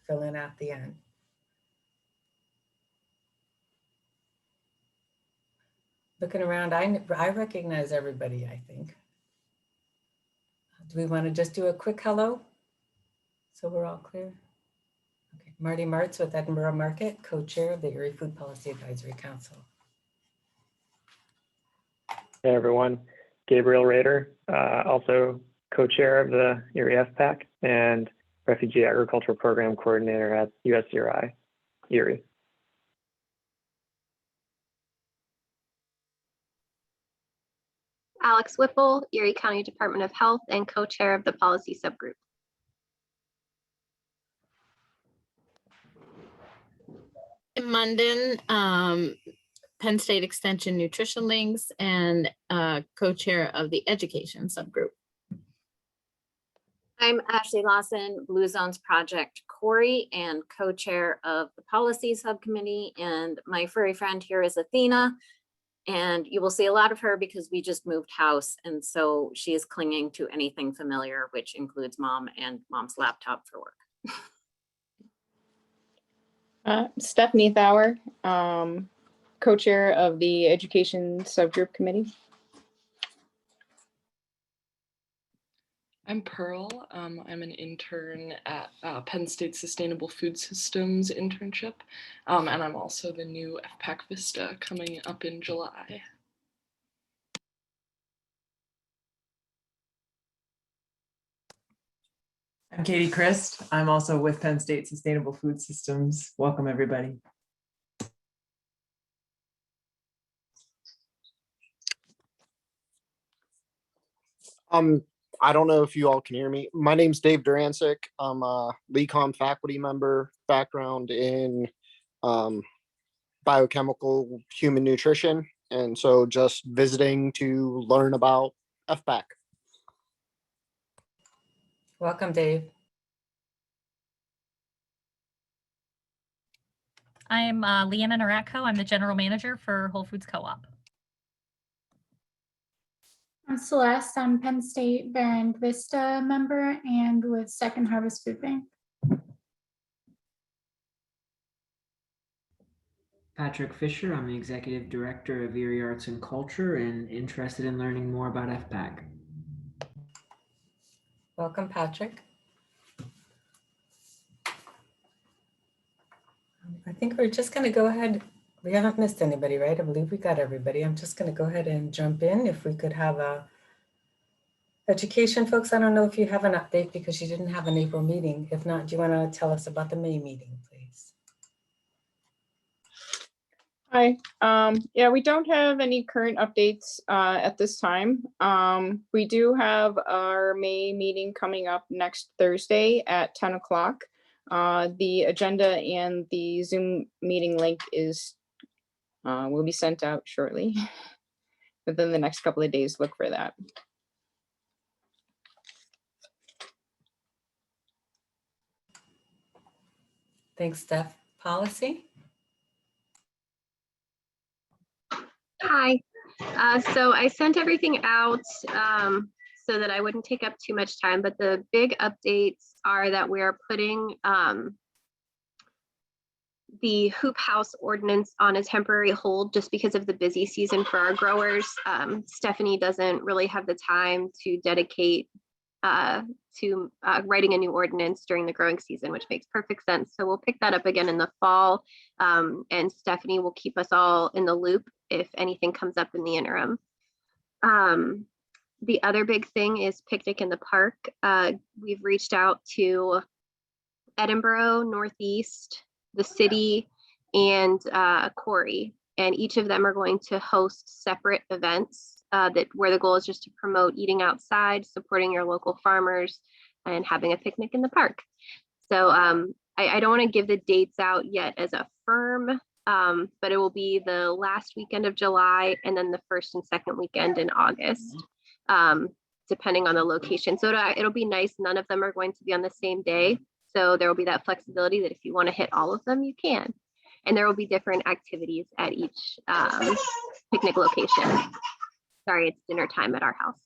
fill in at the end. Looking around, I recognize everybody, I think. Do we want to just do a quick hello? So we're all clear? Okay. Marty Martz with Edinburgh Market, co-chair of the Erie Food Policy Advisory Council. Hey everyone, Gabriel Rader, also co-chair of the Erie FPAC and Refugee Agriculture Program Coordinator at USCRI, Erie. Alex Whipple, Erie County Department of Health and co-chair of the policy subgroup. Munden, Penn State Extension Nutrition Links and co-chair of the education subgroup. I'm Ashley Lawson, Blue Zones Project Corey and co-chair of the policy subcommittee. And my furry friend here is Athena. And you will see a lot of her because we just moved house. And so she is clinging to anything familiar, which includes mom and mom's laptop for work. Stephanie Thauer, co-chair of the education subgroup committee. I'm Pearl. I'm an intern at Penn State Sustainable Food Systems internship, and I'm also the new FPAC Vista coming up in July. I'm Katie Christ. I'm also with Penn State Sustainable Food Systems. Welcome, everybody. I don't know if you all can hear me. My name's Dave Durancic. I'm a LECOM faculty member, background in biochemical human nutrition. And so just visiting to learn about FPAC. Welcome, Dave. I'm Leanna Naratko. I'm the general manager for Whole Foods Co-op. I'm Celeste. I'm Penn State Barron Vista member and with Second Harvest Food Bank. Patrick Fisher. I'm the executive director of Erie Arts and Culture and interested in learning more about FPAC. Welcome, Patrick. I think we're just going to go ahead. We haven't missed anybody, right? I believe we got everybody. I'm just going to go ahead and jump in. If we could have a education folks, I don't know if you have an update because you didn't have an April meeting. If not, do you want to tell us about the May meeting, please? Hi. Yeah, we don't have any current updates at this time. We do have our May meeting coming up next Thursday at 10 o'clock. The agenda and the Zoom meeting link is will be sent out shortly. Within the next couple of days, look for that. Thanks, Steph. Policy? Hi. So I sent everything out so that I wouldn't take up too much time, but the big updates are that we are putting the hoop house ordinance on a temporary hold just because of the busy season for our growers. Stephanie doesn't really have the time to dedicate to writing a new ordinance during the growing season, which makes perfect sense. So we'll pick that up again in the fall, and Stephanie will keep us all in the loop if anything comes up in the interim. The other big thing is picnic in the park. We've reached out to Edinburgh, Northeast, the city, and Corey, and each of them are going to host separate events where the goal is just to promote eating outside, supporting your local farmers, and having a picnic in the park. So I don't want to give the dates out yet as a firm, but it will be the last weekend of July and then the first and second weekend in August, depending on the location. So it'll be nice. None of them are going to be on the same day. So there will be that flexibility that if you want to hit all of them, you can. And there will be different activities at each picnic location. Sorry, it's dinner time at our house.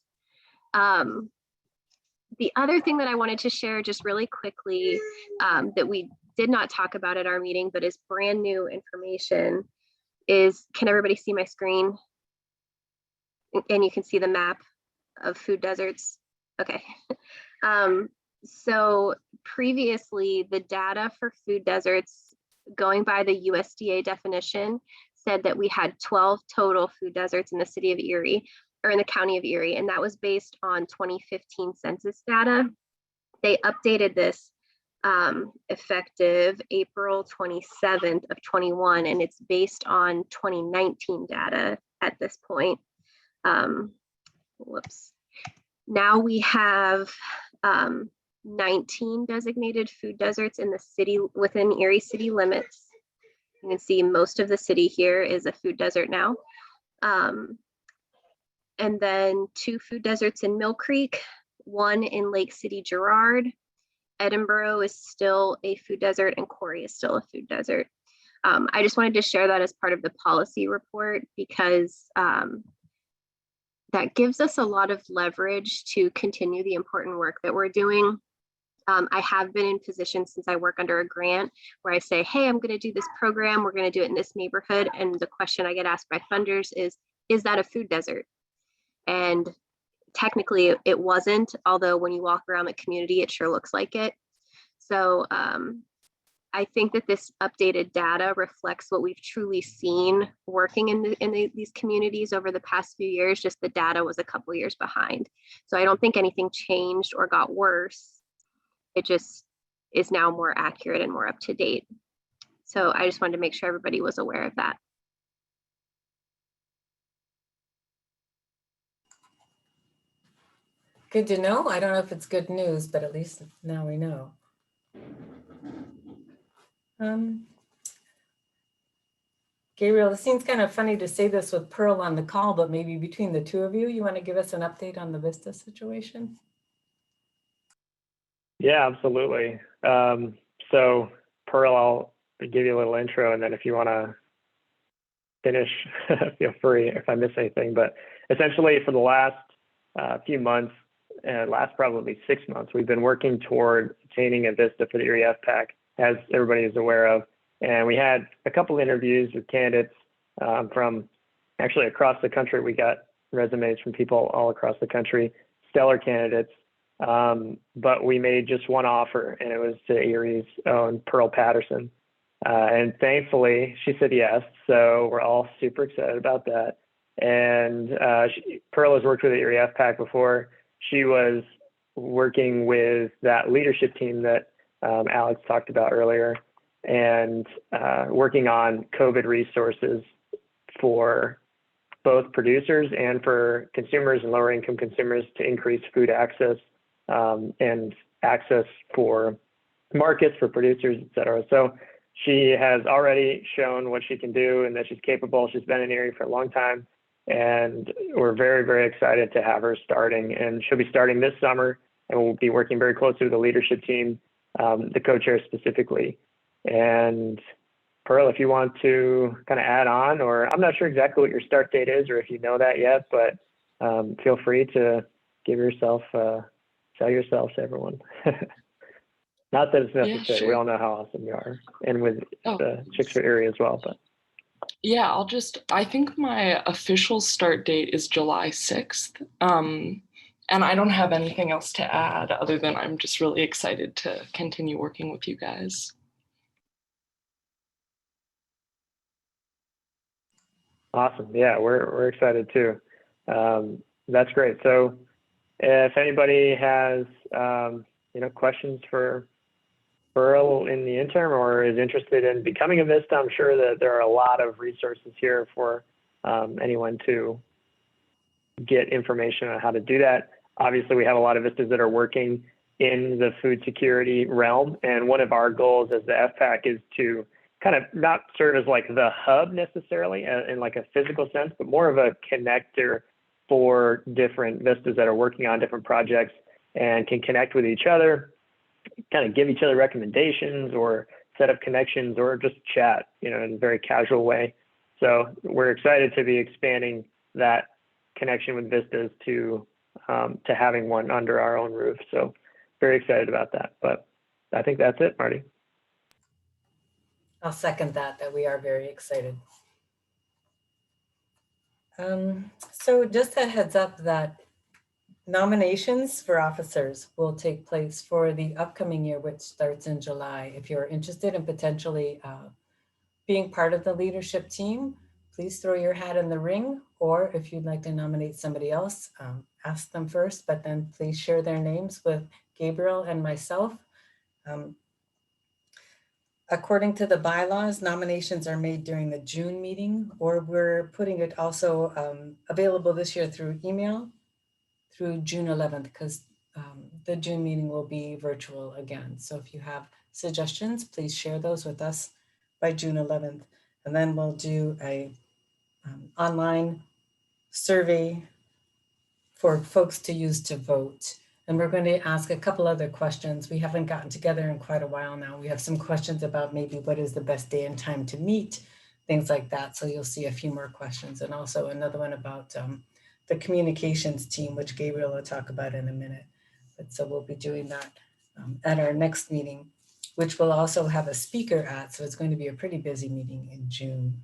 The other thing that I wanted to share just really quickly that we did not talk about at our meeting, but is brand new information is, can everybody see my screen? And you can see the map of food deserts. Okay. So previously the data for food deserts going by the USDA definition said that we had 12 total food deserts in the city of Erie, or in the county of Erie, and that was based on 2015 census data. They updated this effective April 27th of 21, and it's based on 2019 data at this point. Whoops. Now we have 19 designated food deserts in the city, within Erie city limits. You can see most of the city here is a food desert now. And then 2 food deserts in Mill Creek, 1 in Lake City Girard. Edinburgh is still a food desert, and Corey is still a food desert. I just wanted to share that as part of the policy report, because that gives us a lot of leverage to continue the important work that we're doing. I have been in positions since I work under a grant where I say, hey, I'm going to do this program. We're going to do it in this neighborhood. And the question I get asked by funders is that a food desert? And technically it wasn't, although when you walk around the community, it sure looks like it. So I think that this updated data reflects what we've truly seen working in these communities over the past few years. Just the data was a couple years behind. So I don't think anything changed or got worse. It just is now more accurate and more up to date. So I just wanted to make sure everybody was aware of that. Good to know. I don't know if it's good news, but at least now we know. Gabriel, it seems kind of funny to say this with Pearl on the call, but maybe between the two of you, you want to give us an update on the Vista situation? Yeah, absolutely. So Pearl, I'll give you a little intro, and then if you want to finish, feel free if I miss anything. But essentially for the last few months, last probably 6 months, we've been working toward obtaining a Vista for the Erie FPAC, as everybody is aware of. And we had a couple interviews with candidates from actually across the country. We got resumes from people all across the country, stellar candidates. But we made just one offer, and it was to Erie's own Pearl Patterson. And thankfully, she said yes. So we're all super excited about that. And Pearl has worked with the Erie FPAC before. She was working with that leadership team that Alex talked about earlier, and working on COVID resources for both producers and for consumers and lower income consumers to increase food access and access for markets, for producers, et cetera. So she has already shown what she can do and that she's capable. She's been in Erie for a long time, and we're very, very excited to have her starting. And she'll be starting this summer, and we'll be working very closely with the leadership team, the co-chair specifically. And Pearl, if you want to kind of add on, or I'm not sure exactly what your start date is, or if you know that yet, but feel free to give yourself, sell yourself to everyone. Not that it's necessary. Yeah, sure. We all know how awesome you are, and with the Chicks for Erie as well. But yeah, I think my official start date is July 6th. And I don't have anything else to add other than I'm just really excited to continue working with you guys. awesome. Yeah, we're excited too. That's great. So if anybody has questions for Pearl in the interim, or is interested in becoming a Vista, I'm sure that there are a lot of resources here for anyone to get information on how to do that. Obviously, we have a lot of Vistas that are working in the food security realm, and one of our goals as the FPAC is to kind of not serve as like the hub necessarily in like a physical sense, but more of a connector for different Vistas that are working on different projects and can connect with each other, kind of give each other recommendations or set up connections, or just chat, in a very casual way. So we're excited to be expanding that connection with Vistas to to having one under our own roof. So very excited about that. But I think that's it, Marty. I'll second that we are very excited. So just a heads up that nominations for officers will take place for the upcoming year, which starts in July. If you're interested in potentially being part of the leadership team, please throw your hat in the ring, or if you'd like to nominate somebody else, ask them first, but then please share their names with Gabriel and myself. According to the bylaws, nominations are made during the June meeting, or we're putting it also available this year through email through June 11th, because the June meeting will be virtual again. So if you have suggestions, please share those with us by June 11th. And then we'll do a online survey for folks to use to vote. And we're going to ask a couple other questions. We haven't gotten together in quite a while now. We have some questions about maybe what is the best day and time to meet, things like that. So you'll see a few more questions. And also another one about the communications team, which Gabriel will talk about in a minute. But so we'll be doing that at our next meeting, which will also have a speaker at. So it's going to be a pretty busy meeting in June.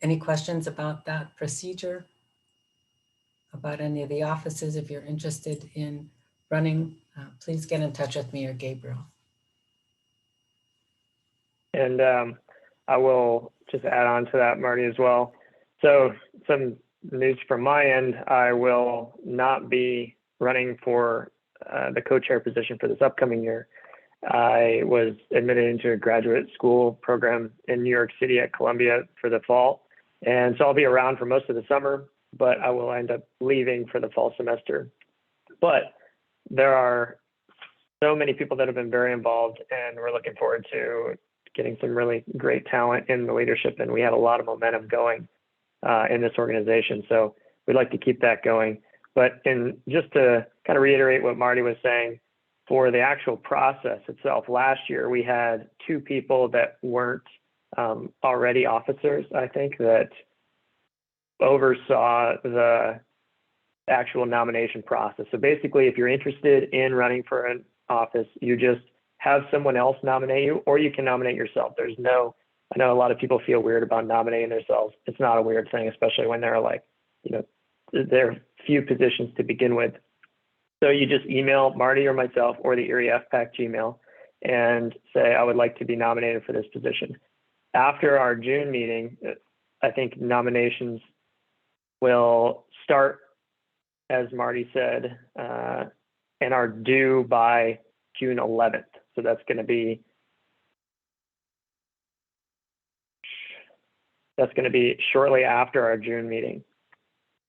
Any questions about that procedure? About any of the offices? If you're interested in running, please get in touch with me or Gabriel. And I will just add on to that, Marty, as well. So some news from my end, I will not be running for the co-chair position for this upcoming year. I was admitted into a graduate school program in New York City at Columbia for the fall. And so I'll be around for most of the summer, but I will end up leaving for the fall semester. But there are so many people that have been very involved, and we're looking forward to getting some really great talent in the leadership. And we have a lot of momentum going in this organization. So we'd like to keep that going. But just to kind of reiterate what Marty was saying, for the actual process itself, last year we had 2 people that weren't already officers, I think, that oversaw the actual nomination process. So basically, if you're interested in running for an office, you just have someone else nominate you, or you can nominate yourself. I know a lot of people feel weird about nominating themselves. It's not a weird thing, especially when there are there are few positions to begin with. So you just email Marty or myself or the Erie FPAC Gmail and say, I would like to be nominated for this position. After our June meeting, I think nominations will start, as Marty said, and are due by June 11th. So that's going to be shortly after our June meeting.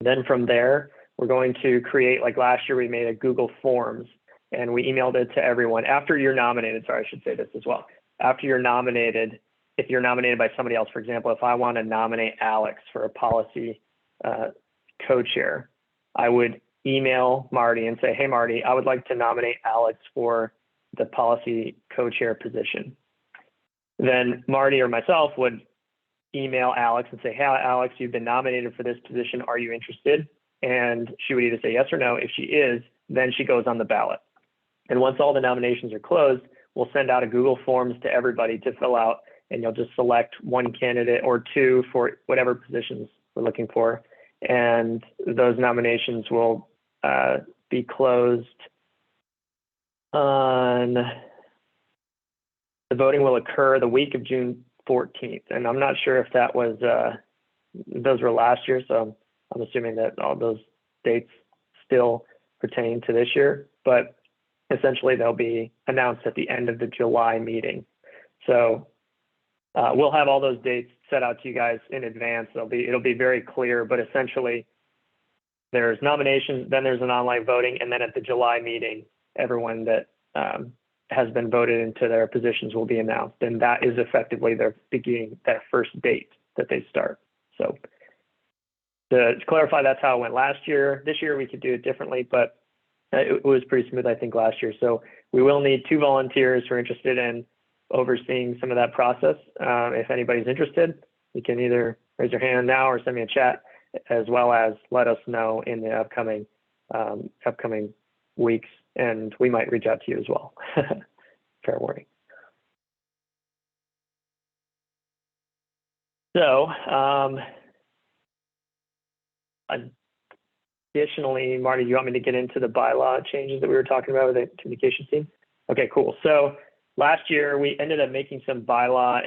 Then from there, we're going to create, like last year, we made a Google Forms and we emailed it to everyone. After you're nominated, sorry, I should say this as well. After you're nominated, if you're nominated by somebody else, for example, if I want to nominate Alex for a policy co-chair, I would email Marty and say, hey, Marty, I would like to nominate Alex for the policy co-chair position. Then Marty or myself would email Alex and say, hey, Alex, you've been nominated for this position. Are you interested? And she would either say yes or no. If she is, then she goes on the ballot. And once all the nominations are closed, we'll send out a Google Forms to everybody to fill out, and you'll just select one candidate or 2 for whatever positions we're looking for. And those nominations will be closed on, the voting will occur the week of June 14th. And I'm not sure if that was, those were last year, so I'm assuming that all those dates still pertain to this year, but essentially they'll be announced at the end of the July meeting. So we'll have all those dates set out to you guys in advance. It'll be very clear, but essentially there's nominations, then there's an online voting, and then at the July meeting, everyone that has been voted into their positions will be announced. And that is effectively their first date that they start. So to clarify, that's how it went last year. This year we could do it differently, but it was pretty smooth, I think, last year. So we will need 2 volunteers who are interested in overseeing some of that process. If anybody's interested, you can either raise your hand now or send me a chat, as well as let us know in the upcoming upcoming weeks, and we might reach out to you as well. Fair warning. So, additionally, Marty, do you want me to get into the bylaw changes that we were talking about with the communications team? Okay, cool. So last year, we ended up making some bylaw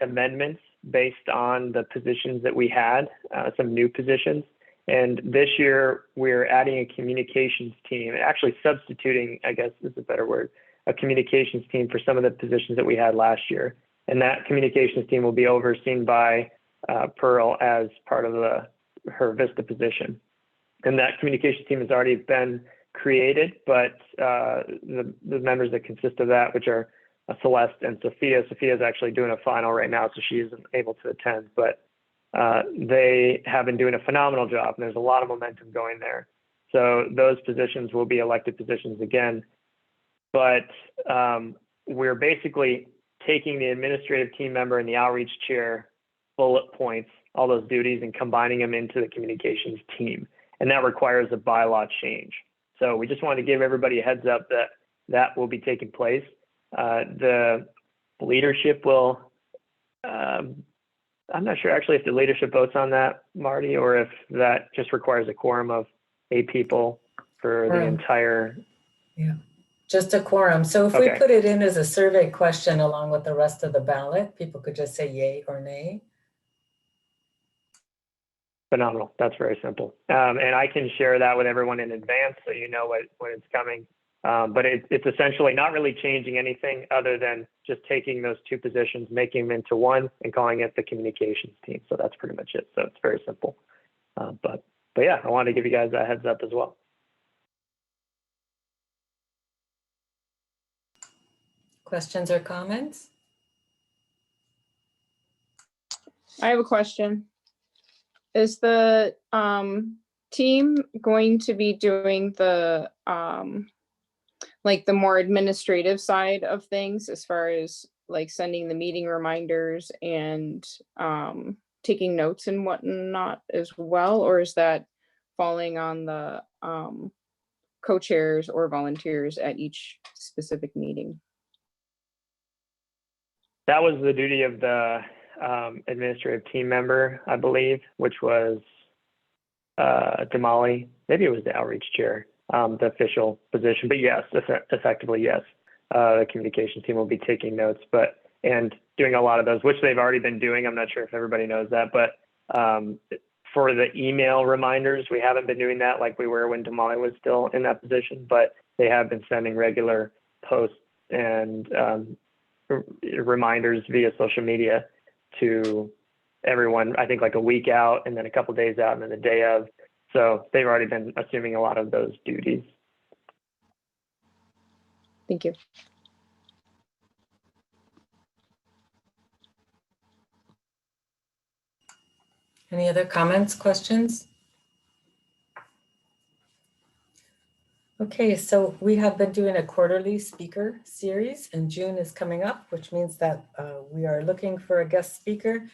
amendments based on the positions that we had, some new positions. And this year, we're adding a communications team, actually substituting, I guess is a better word, a communications team for some of the positions that we had last year. And that communications team will be overseen by Pearl as part of her Vista position. And that communications team has already been created, but the members that consist of that, which are Celeste and Sophia. Sophia is actually doing a final right now, so she isn't able to attend, but they have been doing a phenomenal job, and there's a lot of momentum going there. So those positions will be elected positions again, but we're basically taking the administrative team member and the outreach chair bullet points, all those duties, and combining them into the communications team. And that requires a bylaw change. So we just wanted to give everybody a heads up that that will be taking place. The leadership will, I'm not sure actually if the leadership votes on that, Marty, or if that just requires a quorum of 8 people for the entire. Yeah, just a quorum. So if we put it in as a survey question along with the rest of the ballot, people could just say yay or nay. Phenomenal. That's very simple. And I can share that with everyone in advance so you know when it's coming. But it's essentially not really changing anything other than just taking those 2 positions, making them into one, and calling it the communications team. So that's pretty much it. So it's very simple. But yeah, I wanted to give you guys a heads up as well. Questions or comments? I have a question. Is the team going to be doing the like the more administrative side of things as far as like sending the meeting reminders and taking notes and whatnot as well? Or is that falling on the co-chairs or volunteers at each specific meeting? That was the duty of the administrative team member, I believe, which was Damali. Maybe it was the outreach chair, the official position. But yes, effectively, yes. The communications team will be taking notes, and doing a lot of those, which they've already been doing. I'm not sure if everybody knows that, but for the email reminders, we haven't been doing that like we were when Damali was still in that position, but they have been sending regular posts and reminders via social media to everyone, I think like a week out and then a couple days out and then the day of. So they've already been assuming a lot of those duties. Thank you. Any other comments, questions? Okay, so we have been doing a quarterly speaker series, and June is coming up, which means that we are looking for a guest speaker.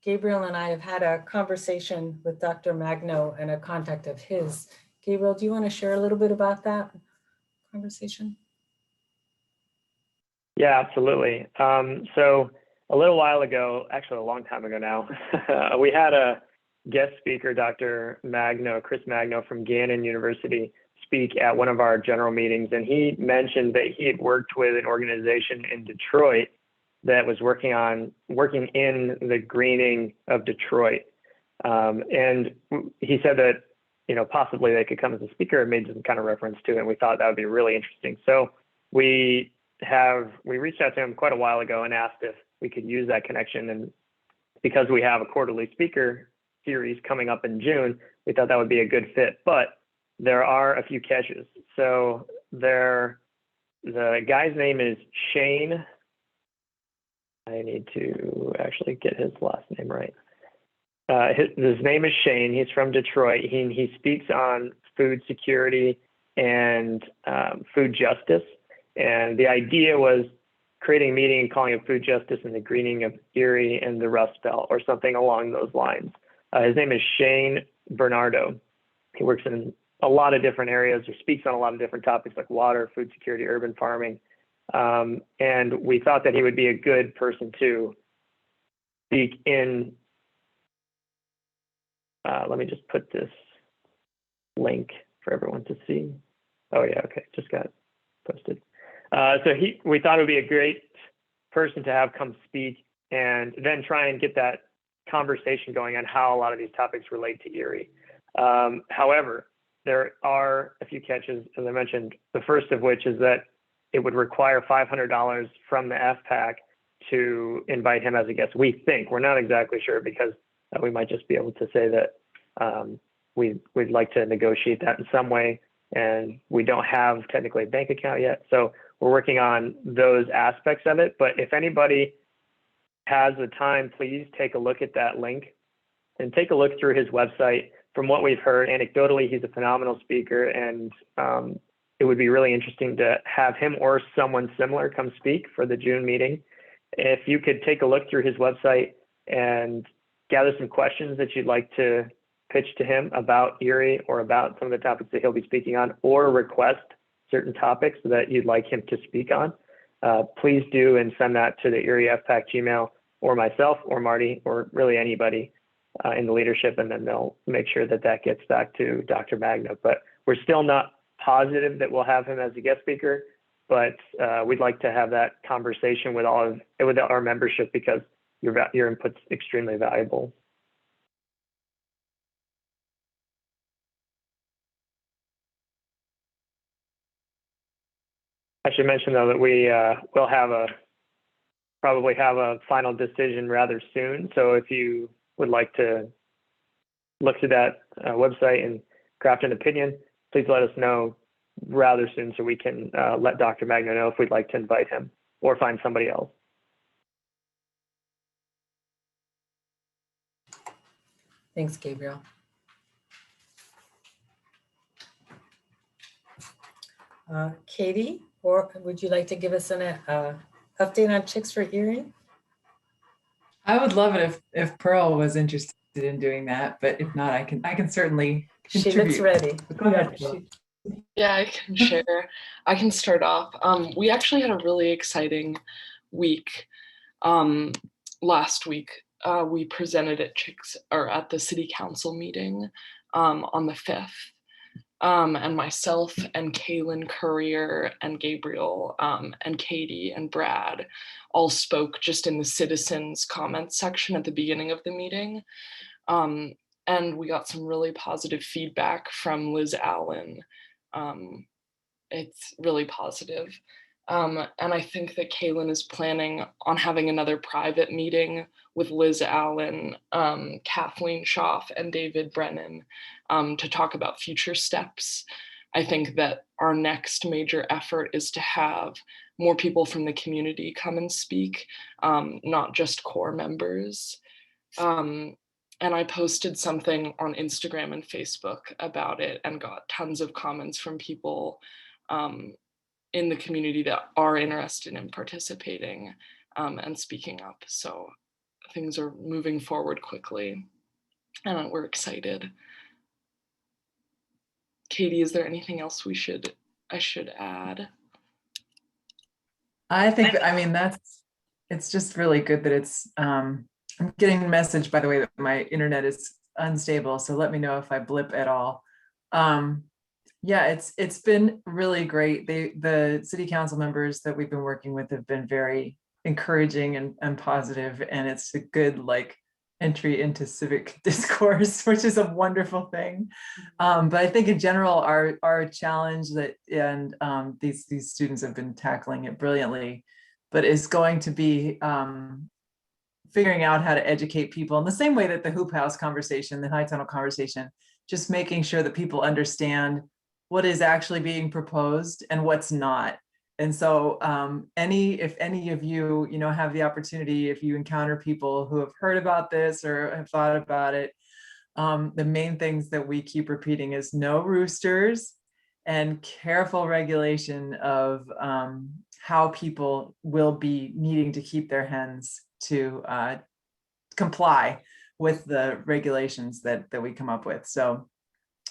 Gabriel and I have had a conversation with Dr. Magno and a contact of his. Gabriel, do you want to share a little bit about that conversation? Yeah, absolutely. So a little while ago, actually a long time ago now, we had a guest speaker, Dr. Magno, Chris Magno from Gannon University, speak at one of our general meetings. And he mentioned that he had worked with an organization in Detroit that was working in the greening of Detroit. And he said that, possibly they could come as a speaker, and made some kind of reference to it. And we thought that would be really interesting. So we reached out to him quite a while ago and asked if we could use that connection. And because we have a quarterly speaker series coming up in June, we thought that would be a good fit. But there are a few catches. So the guy's name is Shane. I need to actually get his last name right. His name is Shane. He's from Detroit. He speaks on food security and food justice. And the idea was creating a meeting and calling it Food Justice and the Greening of Erie and the Rust Belt, or something along those lines. His name is Shane Bernardo. He works in a lot of different areas, or speaks on a lot of different topics like water, food security, urban farming. And we thought that he would be a good person to speak in. Let me just put this link for everyone to see. Oh yeah, okay, just got posted. So we thought it would be a great person to have come speak, and then try and get that conversation going on how a lot of these topics relate to Erie. However, there are a few catches, as I mentioned, the first of which is that it would require $500 from the FPAC to invite him as a guest. We think, we're not exactly sure, because we might just be able to say that we'd like to negotiate that in some way, and we don't have technically a bank account yet. So we're working on those aspects of it. But if anybody has the time, please take a look at that link and take a look through his website. From what we've heard, anecdotally, he's a phenomenal speaker, and it would be really interesting to have him or someone similar come speak for the June meeting. If you could take a look through his website and gather some questions that you'd like to pitch to him about Erie or about some of the topics that he'll be speaking on, or request certain topics that you'd like him to speak on, please do, and send that to the Erie FPAC Gmail, or myself, or Marty, or really anybody in the leadership, and then they'll make sure that that gets back to Dr. Magno. But we're still not positive that we'll have him as a guest speaker, but we'd like to have that conversation with our membership, because your input's extremely valuable. I should mention, though, that we will probably have a final decision rather soon. So if you would like to look to that website and craft an opinion, please let us know rather soon, so we can let Dr. Magno know if we'd like to invite him or find somebody else. Thanks, Gabriel. Katie, or would you like to give us an update on Chicks for Erie? I would love it if Pearl was interested in doing that, but if not, I can certainly contribute. She looks ready. Go ahead, Pearl. Yeah, I can share. I can start off. We actually had a really exciting week. Last week, we presented at the city council meeting on the 5th. And myself and Kaylin Courier and Gabriel and Katie and Brad all spoke just in the citizens comments section at the beginning of the meeting. And we got some really positive feedback from Liz Allen. It's really positive. And I think that Kaylin is planning on having another private meeting with Liz Allen, Kathleen Schaff, and David Brennan to talk about future steps. I think that our next major effort is to have more people from the community come and speak, not just core members. And I posted something on Instagram and Facebook about it and got tons of comments from people in the community that are interested in participating and speaking up. So things are moving forward quickly, and we're excited. Katie, is there anything else I should add? I think, it's just really good that it's, I'm getting a message, by the way, that my internet is unstable. So let me know if I blip at all. Yeah, it's been really great. The city council members that we've been working with have been very encouraging and positive, and it's a good entry into civic discourse, which is a wonderful thing. But I think in general, our challenge these students have been tackling it brilliantly, but is going to be figuring out how to educate people in the same way that the Hoop House conversation, the High Tunnel conversation, just making sure that people understand what is actually being proposed and what's not. And so if any of you, have the opportunity, if you encounter people who have heard about this or have thought about it, the main things that we keep repeating is no roosters and careful regulation of how people will be needing to keep their hens to comply with the regulations that we come up with. So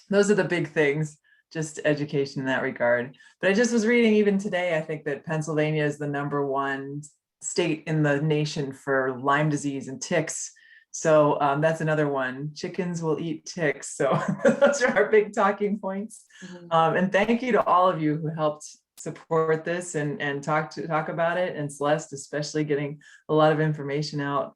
those are the big things. just education in that regard. But I just was reading even today, I think that Pennsylvania is the #1 state in the nation for Lyme disease and ticks. So that's another one. Chickens will eat ticks. So those are our big talking points. And thank you to all of you who helped support this and talk about it. And Celeste, especially getting a lot of information out.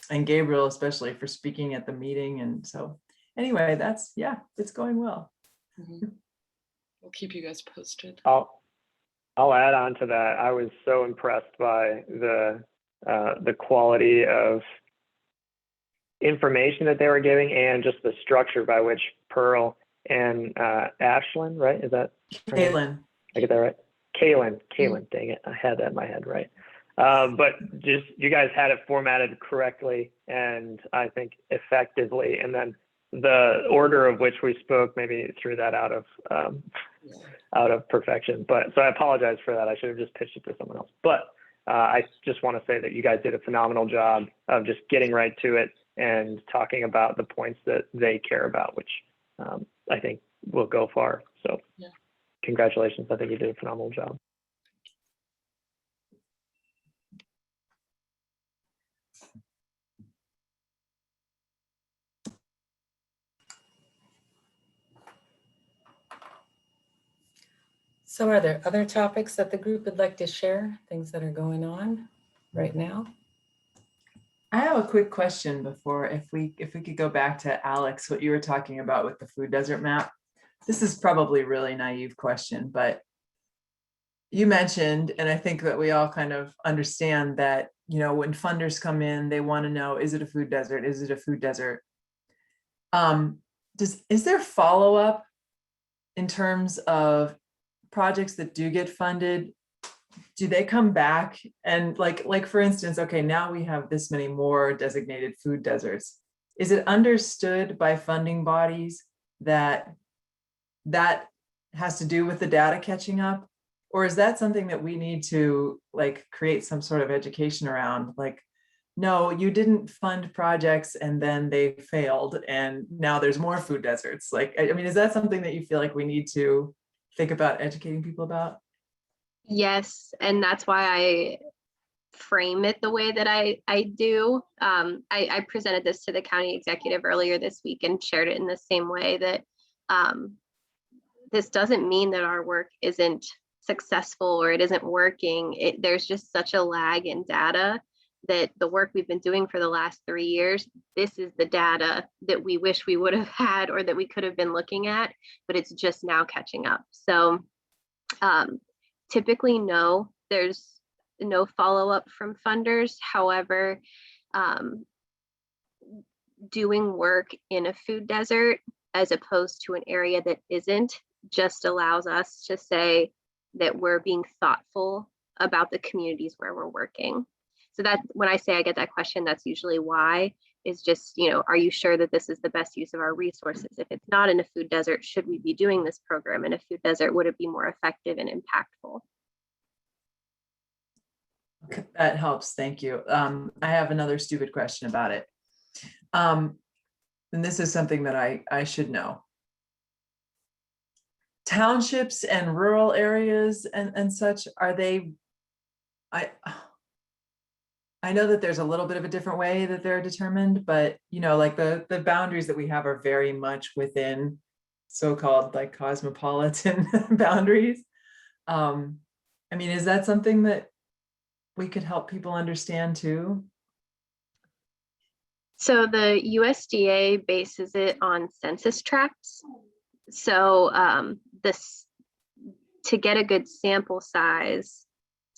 And Gabriel, especially for speaking at the meeting. And so anyway, that's, yeah, it's going well. We'll keep you guys posted. I'll add on to that. I was so impressed by the quality of information that they were giving and just the structure by which Pearl and Ashlyn, right? Is that Kaylin? I get that right? Kaylin, dang it. I had that in my head, right? But just you guys had it formatted correctly and I think effectively. And then the order of which we spoke maybe threw that out of perfection. But so I apologize for that. I should have just pitched it to someone else. But I just want to say that you guys did a phenomenal job of just getting right to it and talking about the points that they care about, which I think will go far. So congratulations. I think you did a phenomenal job. So are there other topics that the group would like to share, things that are going on right now? I have a quick question before, if we could go back to Alex, what you were talking about with the food desert map. This is probably a really naive question, but you mentioned, and I think that we all kind of understand that, you know, when funders come in, they want to know, is it a food desert? Is it a food desert? Is there follow-up in terms of projects that do get funded? Do they come back and like for instance, okay, now we have this many more designated food deserts. Is it understood by funding bodies that that has to do with the data catching up? Or is that something that we need to like create some sort of education around? Like, no, you didn't fund projects and then they failed and now there's more food deserts. Like, I mean, is that something that you feel like we need to think about educating people about? Yes, and that's why I frame it the way that I do. I presented this to the county executive earlier this week and shared it in the same way that this doesn't mean that our work isn't successful or it isn't working. There's just such a lag in data that the work we've been doing for the last 3 years, this is the data that we wish we would have had or that we could have been looking at, but it's just now catching up. So typically, no, there's no follow-up from funders. However, doing work in a food desert as opposed to an area that isn't just allows us to say that we're being thoughtful about the communities where we're working. So that when I say I get that question, that's usually why, is just, you know, are you sure that this is the best use of our resources? If it's not in a food desert, should we be doing this program in a food desert? Would it be more effective and impactful? That helps, thank you. I have another stupid question about it. And this is something that I should know. Townships and rural areas and such, are they, I know that there's a little bit of a different way that they're determined, but you know, like the boundaries that we have are very much within so-called like cosmopolitan boundaries. I mean, is that something that we could help people understand too? So the USDA bases it on census tracts. So to get a good sample size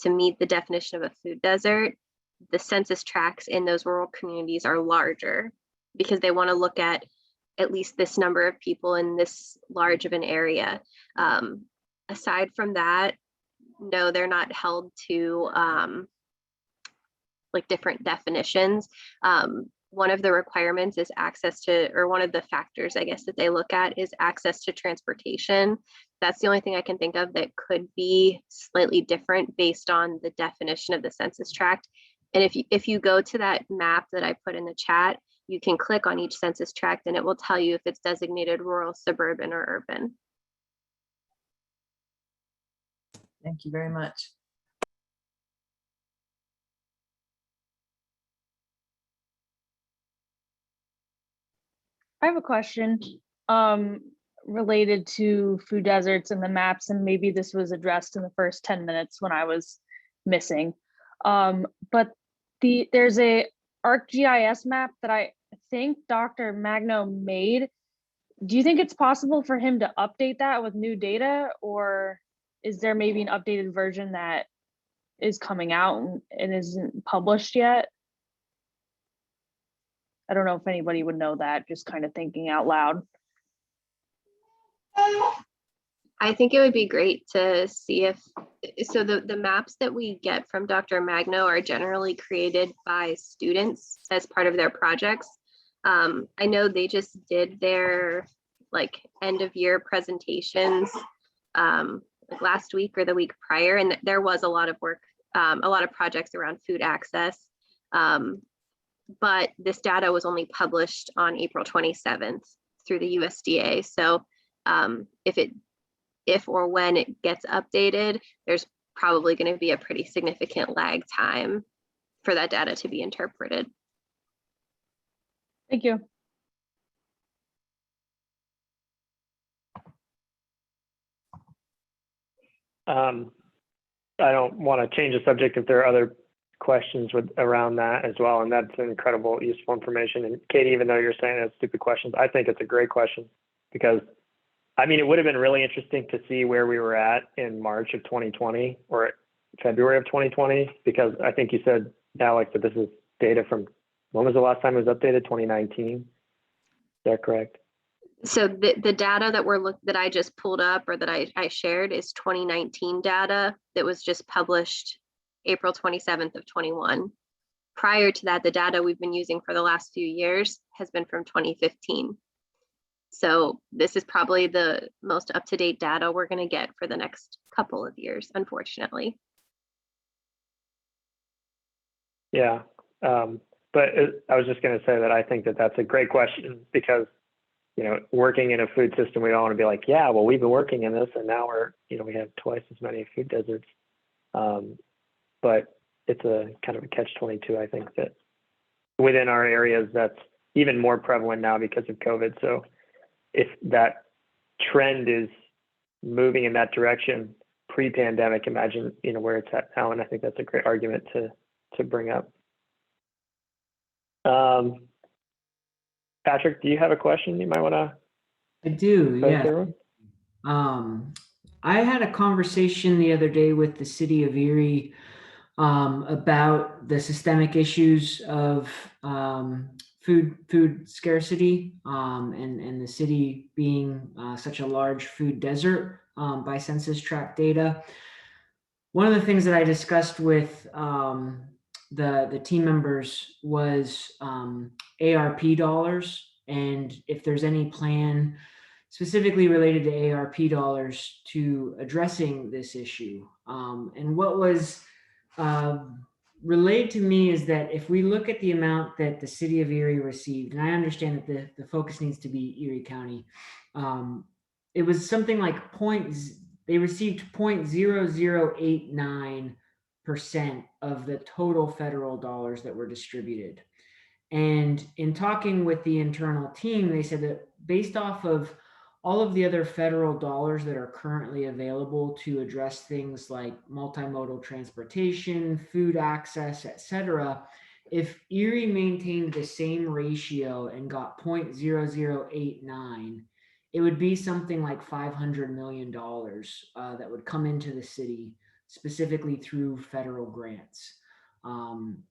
to meet the definition of a food desert, the census tracts in those rural communities are larger because they want to look at least this number of people in this large of an area. Aside from that, no, they're not held to like different definitions. One of the requirements is access to, or one of the factors, I guess, that they look at is access to transportation. That's the only thing I can think of that could be slightly different based on the definition of the census tract. And if you go to that map that I put in the chat, you can click on each census tract and it will tell you if it's designated rural, suburban, or urban. Thank you very much. I have a question related to food deserts and the maps, and maybe this was addressed in the first 10 minutes when I was missing. But there's a ArcGIS map that I think Dr. Magno made. Do you think it's possible for him to update that with new data, or is there maybe an updated version that is coming out and isn't published yet? I don't know if anybody would know that, just kind of thinking out loud. I think it would be great to see if, so the maps that we get from Dr. Magno are generally created by students as part of their projects. I know they just did their like end of year presentations like last week or the week prior, and there was a lot of work, a lot of projects around food access. But this data was only published on April 27th through the USDA. So if or when it gets updated, there's probably going to be a pretty significant lag time for that data to be interpreted. Thank you. I don't want to change the subject if there are other questions around that as well. And that's incredible, useful information. And Katie, even though you're saying it's stupid questions, I think it's a great question because, I mean, it would have been really interesting to see where we were at in March of 2020 or February of 2020, because I think you said, Alex, that this is data from, when was the last time it was updated? 2019? Is that correct? So the data that I just pulled up or that I shared is 2019 data that was just published April 27th of 21. Prior to that, the data we've been using for the last few years has been from 2015. So this is probably the most up-to-date data we're going to get for the next couple of years, unfortunately. Yeah, but I was just going to say that I think that that's a great question because, you know, working in a food system, we don't want to be like, yeah, well, we've been working in this and now we're, you know, we have twice as many food deserts. But it's a kind of a catch-22, I think, that within our areas, that's even more prevalent now because of COVID. So if that trend is moving in that direction pre-pandemic, imagine, you know, where it's at now. And I think that's a great argument to bring up. Patrick, do you have a question you might want to? I do, yeah. I had a conversation the other day with the city of Erie about the systemic issues of food scarcity and the city being such a large food desert by census tract data. One of the things that I discussed with the team members was ARP dollars, and if there's any plan specifically related to ARP dollars to addressing this issue. And what was relayed to me is that if we look at the amount that the city of Erie received, and I understand that the focus needs to be Erie County, it was something like they received 0.0089% of the total federal dollars that were distributed. And in talking with the internal team, they said that based off of all of the other federal dollars that are currently available to address things like multimodal transportation, food access, etc., if Erie maintained the same ratio and got 0.0089, it would be something like $500 million that would come into the city specifically through federal grants,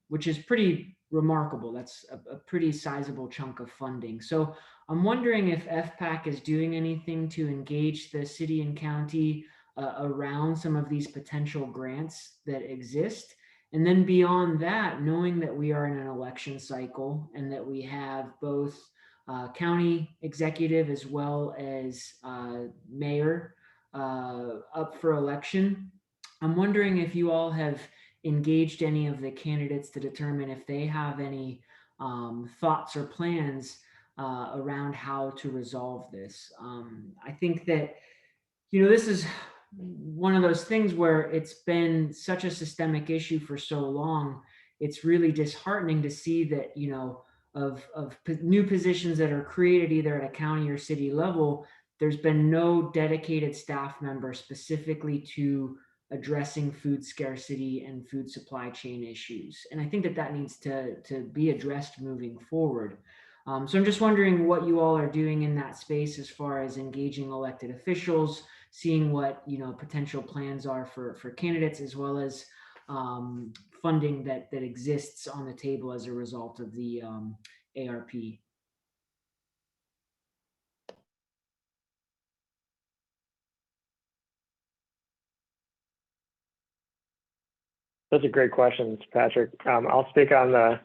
which is pretty remarkable. That's a pretty sizable chunk of funding. So I'm wondering if FPAC is doing anything to engage the city and county around some of these potential grants that exist. And then beyond that, knowing that we are in an election cycle and that we have both county executive as well as mayor up for election, I'm wondering if you all have engaged any of the candidates to determine if they have any thoughts or plans around how to resolve this. I think that, you know, this is one of those things where it's been such a systemic issue for so long. It's really disheartening to see that, you know, of new positions that are created either at a county or city level, there's been no dedicated staff member specifically to addressing food scarcity and food supply chain issues. And I think that that needs to be addressed moving forward. So I'm just wondering what you all are doing in that space as far as engaging elected officials, seeing what, you know, potential plans are for candidates, as well as funding that exists on the table as a result of the ARP. Those are great questions, Patrick. I'll speak on the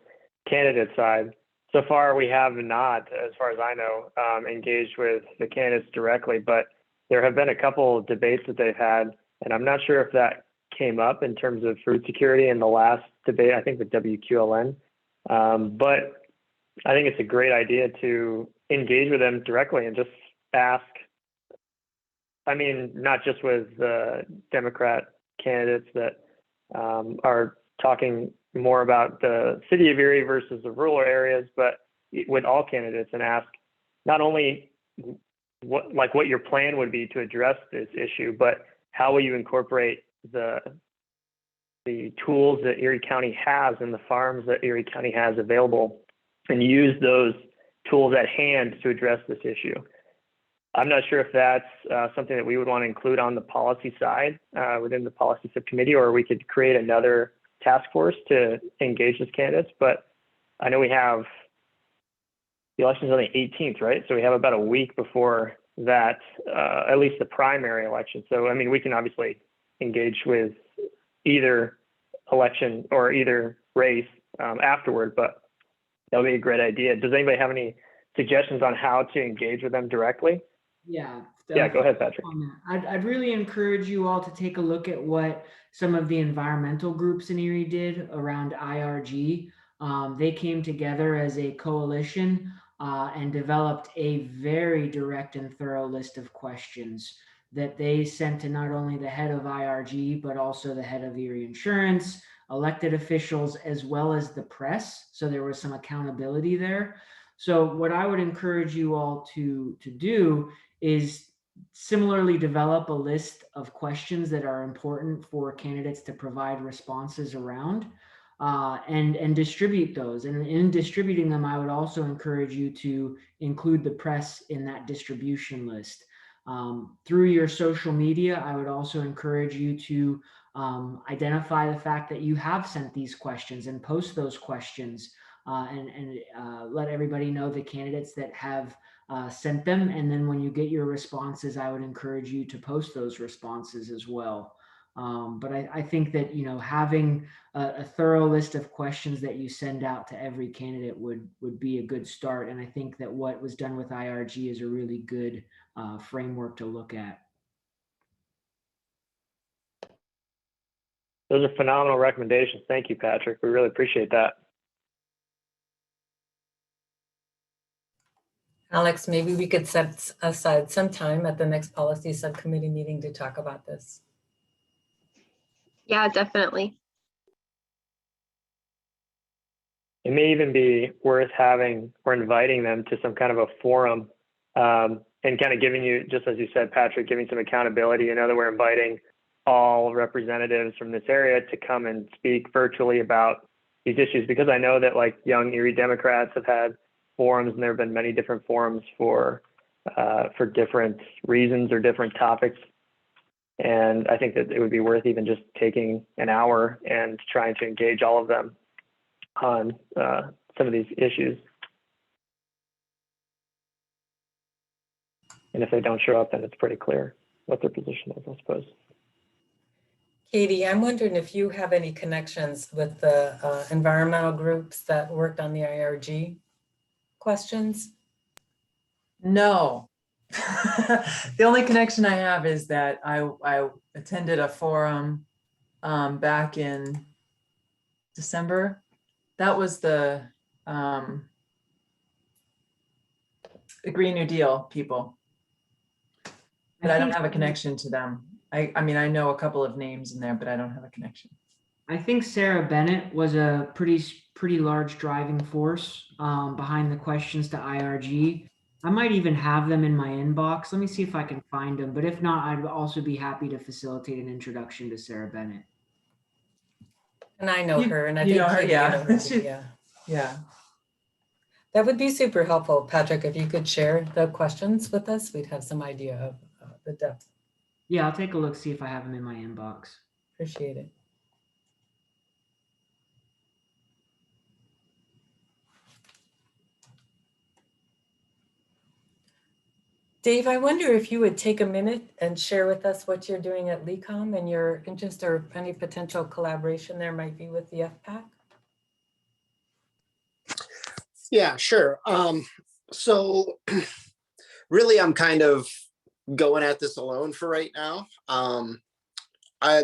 candidate side. So far, we have not, as far as I know, engaged with the candidates directly, but there have been a couple of debates that they've had, and I'm not sure if that came up in terms of food security in the last debate, I think the WQLN. But I think it's a great idea to engage with them directly and just ask, I mean, not just with the Democrat candidates that are talking more about the city of Erie versus the rural areas, but with all candidates, and ask not only what your plan would be to address this issue, but how will you incorporate the tools that Erie County has and the farms that Erie County has available, and use those tools at hand to address this issue. I'm not sure if that's something that we would want to include on the policy side within the policy subcommittee, or we could create another task force to engage with candidates. But I know we have the election's on the 18th, right? So we have about a week before that, at least the primary election. So, I mean, we can obviously engage with either election or either race afterward, but that would be a great idea. Does anybody have any suggestions on how to engage with them directly? Yeah. Yeah, go ahead, Patrick. I'd really encourage you all to take a look at what some of the environmental groups in Erie did around IRG. They came together as a coalition and developed a very direct and thorough list of questions that they sent to not only the head of IRG, but also the head of Erie Insurance, elected officials, as well as the press. So there was some accountability there. So what I would encourage you all to do is similarly develop a list of questions that are important for candidates to provide responses around, and distribute those. And in distributing them, I would also encourage you to include the press in that distribution list. Through your social media, I would also encourage you to identify the fact that you have sent these questions and post those questions, and let everybody know the candidates that have sent them. And then when you get your responses, I would encourage you to post those responses as well. But I think that, you know, having a thorough list of questions that you send out to every candidate would be a good start. And I think that what was done with IRG is a really good framework to look at. Those are phenomenal recommendations. Thank you, Patrick. We really appreciate that. Alex, maybe we could set aside some time at the next policy subcommittee meeting to talk about this. Yeah, definitely. It may even be worth having or inviting them to some kind of a forum, and kind of giving you, just as you said, Patrick, giving some accountability. You know, that we're inviting all representatives from this area to come and speak virtually about these issues, because I know that like young Erie Democrats have had forums, and there have been many different forums for different reasons or different topics. And I think that it would be worth even just taking an hour and trying to engage all of them on some of these issues. And if they don't show up, then it's pretty clear what their position is, I suppose. Katie, I'm wondering if you have any connections with the environmental groups that worked on the IRG questions? No. The only connection I have is that I attended a forum back in December. That was the Green New Deal people. But I don't have a connection to them. I mean, I know a couple of names in there, but I don't have a connection. I think Sarah Bennett was a pretty large driving force behind the questions to IRG. I might even have them in my inbox. Let me see if I can find them. But if not, I'd also be happy to facilitate an introduction to Sarah Bennett. And I know her, and I You think know her, Katie, you know her, yeah. yeah. Yeah. That would be super helpful, Patrick, if you could share the questions with us. We'd have some idea of the depth. Yeah, I'll take a look, see if I have them in my inbox. Appreciate it. Dave, I wonder if you would take a minute and share with us what you're doing at LECOM and your interest or any potential collaboration there might be with the FPAC. Yeah, sure. So really, I'm kind of going at this alone for right now.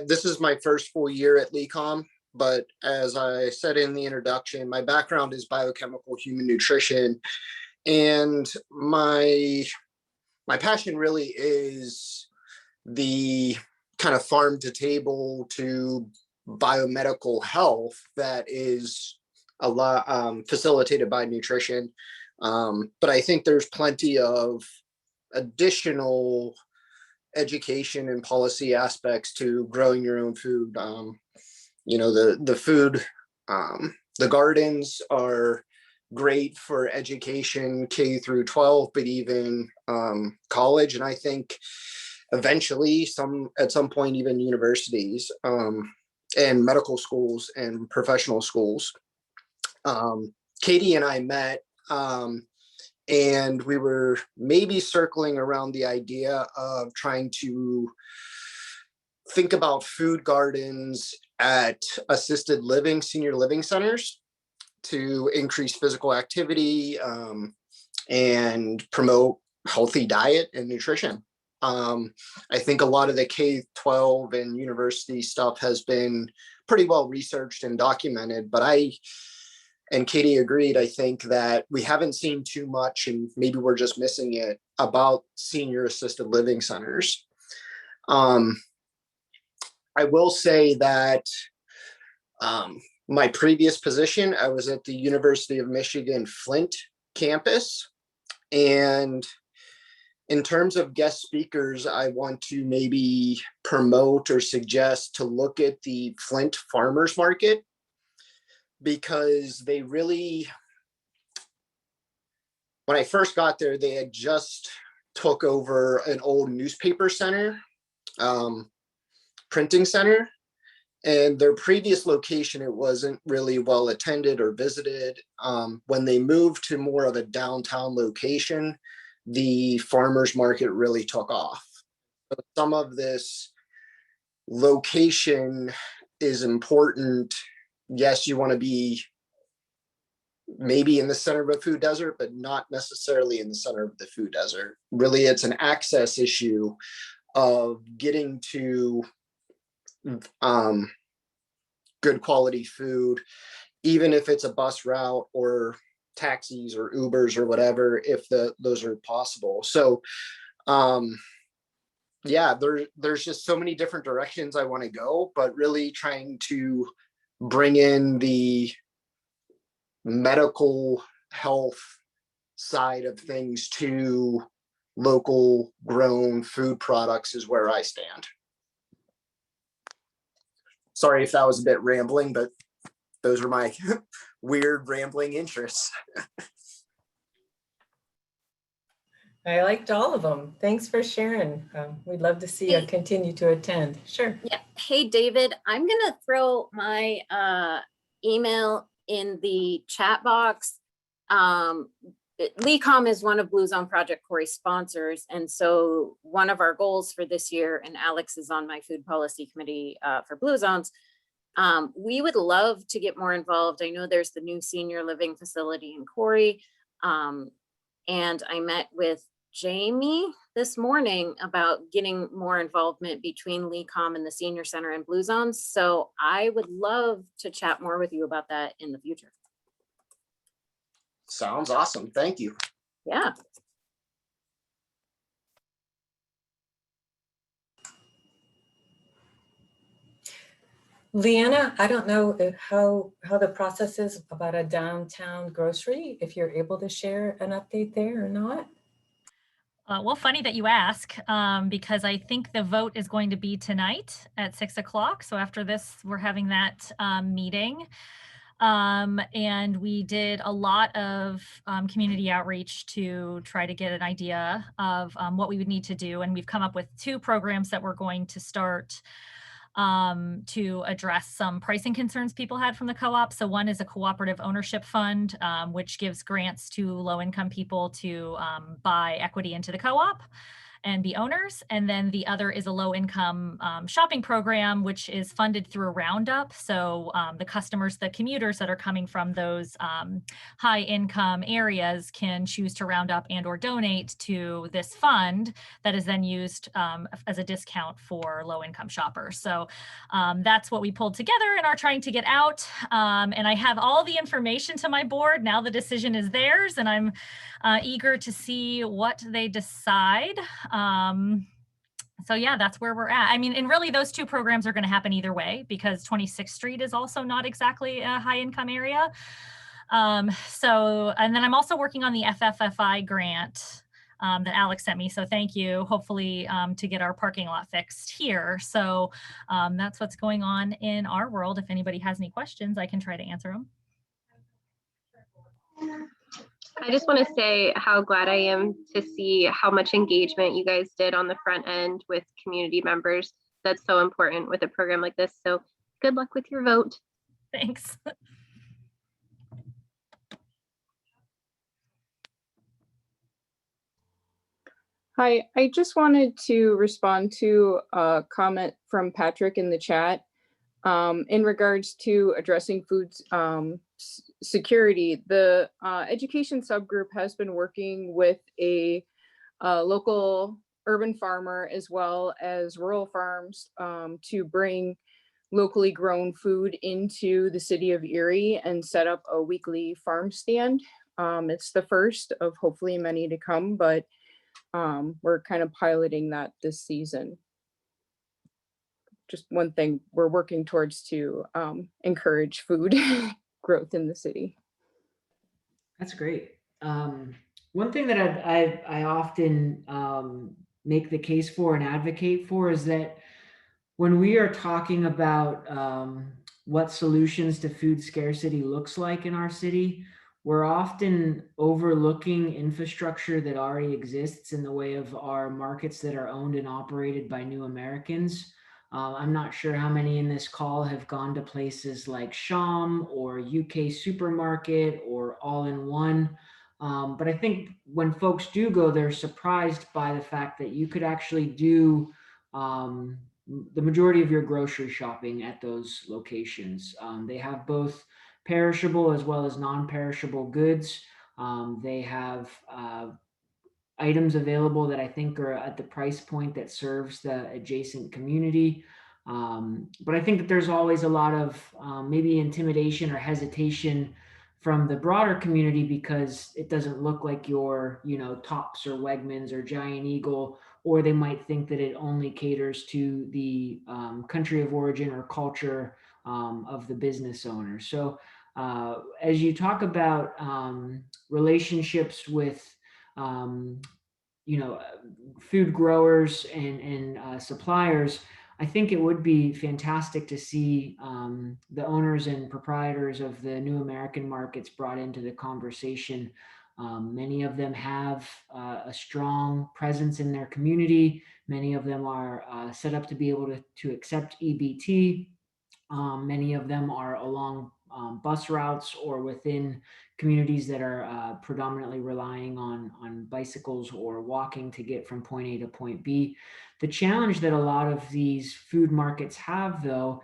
This is my first full year at LECOM, but as I said in the introduction, my background is biochemical human nutrition, and my passion really is the kind of farm to table to biomedical health that is a lot facilitated by nutrition. But I think there's plenty of additional education and policy aspects to growing your own food. The food, the gardens are great for education K through 12, but even college, and I think eventually at some point even universities and medical schools and professional schools. Katie and I met and we were maybe circling around the idea of trying to think about food gardens at assisted living, senior living centers to increase physical activity and promote healthy diet and nutrition. I think a lot of the K-12 and university stuff has been pretty well researched and documented, but and Katie agreed, I think that we haven't seen too much, and maybe we're just missing it, about senior assisted living centers. I will say that my previous position, I was at the University of Michigan Flint campus. And in terms of guest speakers, I want to maybe promote or suggest to look at the Flint Farmers Market, because they really, when I first got there, they had just took over an old newspaper center, printing center. And their previous location, it wasn't really well attended or visited. When they moved to more of a downtown location, the farmers market really took off. Some of this location is important. Yes, you want to be maybe in the center of a food desert, but not necessarily in the center of the food desert. Really, it's an access issue of getting to good quality food, even if it's a bus route or taxis or Ubers or whatever, if those are possible. So yeah, there's just so many different directions I want to go, but really trying to bring in the medical health side of things to local grown food products is where I stand. Sorry if that was a bit rambling, but those are my weird rambling interests. I liked all of them. Thanks for sharing. We'd love to see you continue to attend. Sure. Yeah. Hey, David, I'm going to throw my email in the chat box. LECOM is one of Blue Zone Project Corey's sponsors. And so one of our goals for this year, and Alex is on my food policy committee for Blue Zones, we would love to get more involved. I know there's the new senior living facility in Corey. And I met with Jamie this morning about getting more involvement between LECOM and the senior center and Blue Zones. So I would love to chat more with you about that in the future. Sounds awesome. Thank you. Yeah. Leanna, I don't know how the process is about a downtown grocery, if you're able to share an update there or not. Well, funny that you ask, because I think the vote is going to be tonight at 6 o'clock. So after this, we're having that meeting. And we did a lot of community outreach to try to get an idea of what we would need to do. And we've come up with 2 programs that we're going to start to address some pricing concerns people had from the co-op. So one is a cooperative ownership fund, which gives grants to low-income people to buy equity into the co-op and be owners. And then the other is a low income shopping program, which is funded through a roundup. So the customers, the commuters that are coming from those high income areas can choose to round up and or donate to this fund that is then used as a discount for low income shoppers. So that's what we pulled together and are trying to get out. And I have all the information to my board. Now the decision is theirs, and I'm eager to see what they decide. So yeah, that's where we're at. I mean, and really those 2 programs are going to happen either way, because 26th Street is also not exactly a high income area. So, and then I'm also working on the FFFI grant that Alex sent me. So thank you, hopefully to get our parking lot fixed here. So that's what's going on in our world. If anybody has any questions, I can try to answer them. I just want to say how glad I am to see how much engagement you guys did on the front end with community members. That's so important with a program like this. So good luck with your vote. Thanks. Hi, I just wanted to respond to a comment from Patrick in the chat in regards to addressing food security. The education subgroup has been working with a local urban farmer as well as rural farms to bring locally grown food into the city of Erie and set up a weekly farm stand. It's the first of hopefully many to come, but we're kind of piloting that this season. Just one thing we're working towards to encourage food growth in the city. That's great. One thing that I often make the case for and advocate for is that when we are talking about what solutions to food scarcity looks like in our city, we're often overlooking infrastructure that already exists in the way of our markets that are owned and operated by new Americans. I'm not sure how many in this call have gone to places like Sham or UK Supermarket or All-in-One. But I think when folks do go, they're surprised by the fact that you could actually do the majority of your grocery shopping at those locations. They have both perishable as well as non-perishable goods. They have items available that I think are at the price point that serves the adjacent community. But I think that there's always a lot of maybe intimidation or hesitation from the broader community because it doesn't look like your, Tops or Wegmans or Giant Eagle, or they might think that it only caters to the country of origin or culture of the business owner. So as you talk about relationships with food growers and suppliers, I think it would be fantastic to see the owners and proprietors of the new American markets brought into the conversation. Many of them have a strong presence in their community. Many of them are set up to be able to accept EBT. Many of them are along bus routes or within communities that are predominantly relying on bicycles or walking to get from point A to point B. The challenge that a lot of these food markets have, though,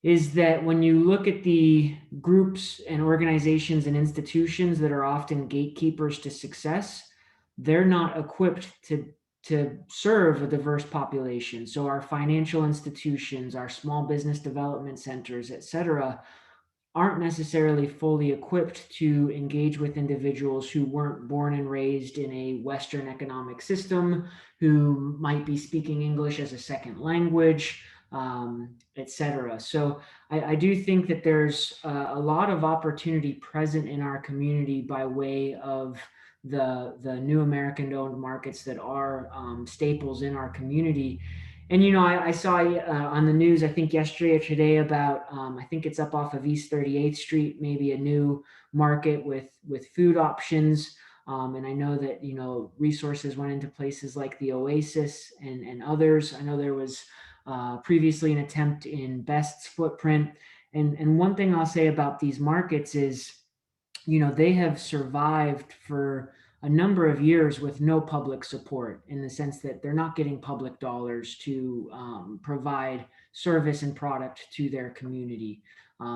is that when you look at the groups and organizations and institutions that are often gatekeepers to success, they're not equipped to serve a diverse population. So our financial institutions, our small business development centers, et cetera, aren't necessarily fully equipped to engage with individuals who weren't born and raised in a Western economic system, who might be speaking English as a second language, et cetera. So I do think that there's a lot of opportunity present in our community by way of the new American-owned markets that are staples in our community. And, you know, I saw on the news, I think yesterday or today, about, I think it's up off of East 38th Street, maybe a new market with food options. And I know that, you know, resources went into places like the Oasis and others. I know there was previously an attempt in Best's footprint. And one thing I'll say about these markets is, you know, they have survived for a number of years with no public support, in the sense that they're not getting public dollars to provide service and product to their community.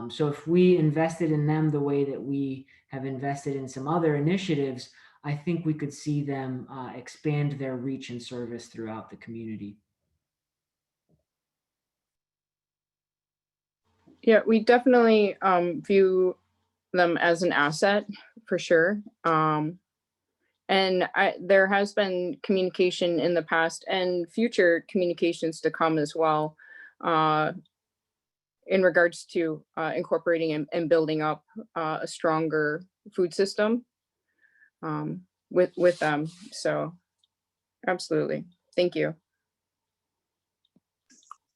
So if we invested in them the way that we have invested in some other initiatives, I think we could see them expand their reach and service throughout the community. Yeah, we definitely view them as an asset for sure. And there has been communication in the past and future communications to come as well, in regards to incorporating and building up a stronger food system with them. So absolutely. Thank you.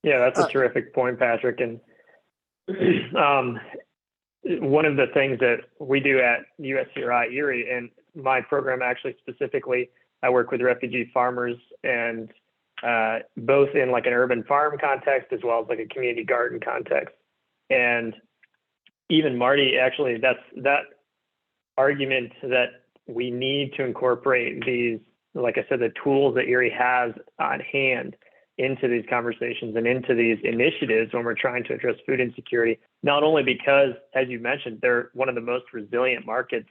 Yeah, that's a terrific point, Patrick. And one of the things that we do at USCRI Erie, and my program actually specifically, I work with refugee farmers, and both in like an urban farm context as well as like a community garden context. And even Marty, actually, that argument that we need to incorporate these, like I said, the tools that Erie has on hand into these conversations and into these initiatives when we're trying to address food insecurity, not only because, as you mentioned, they're one of the most resilient markets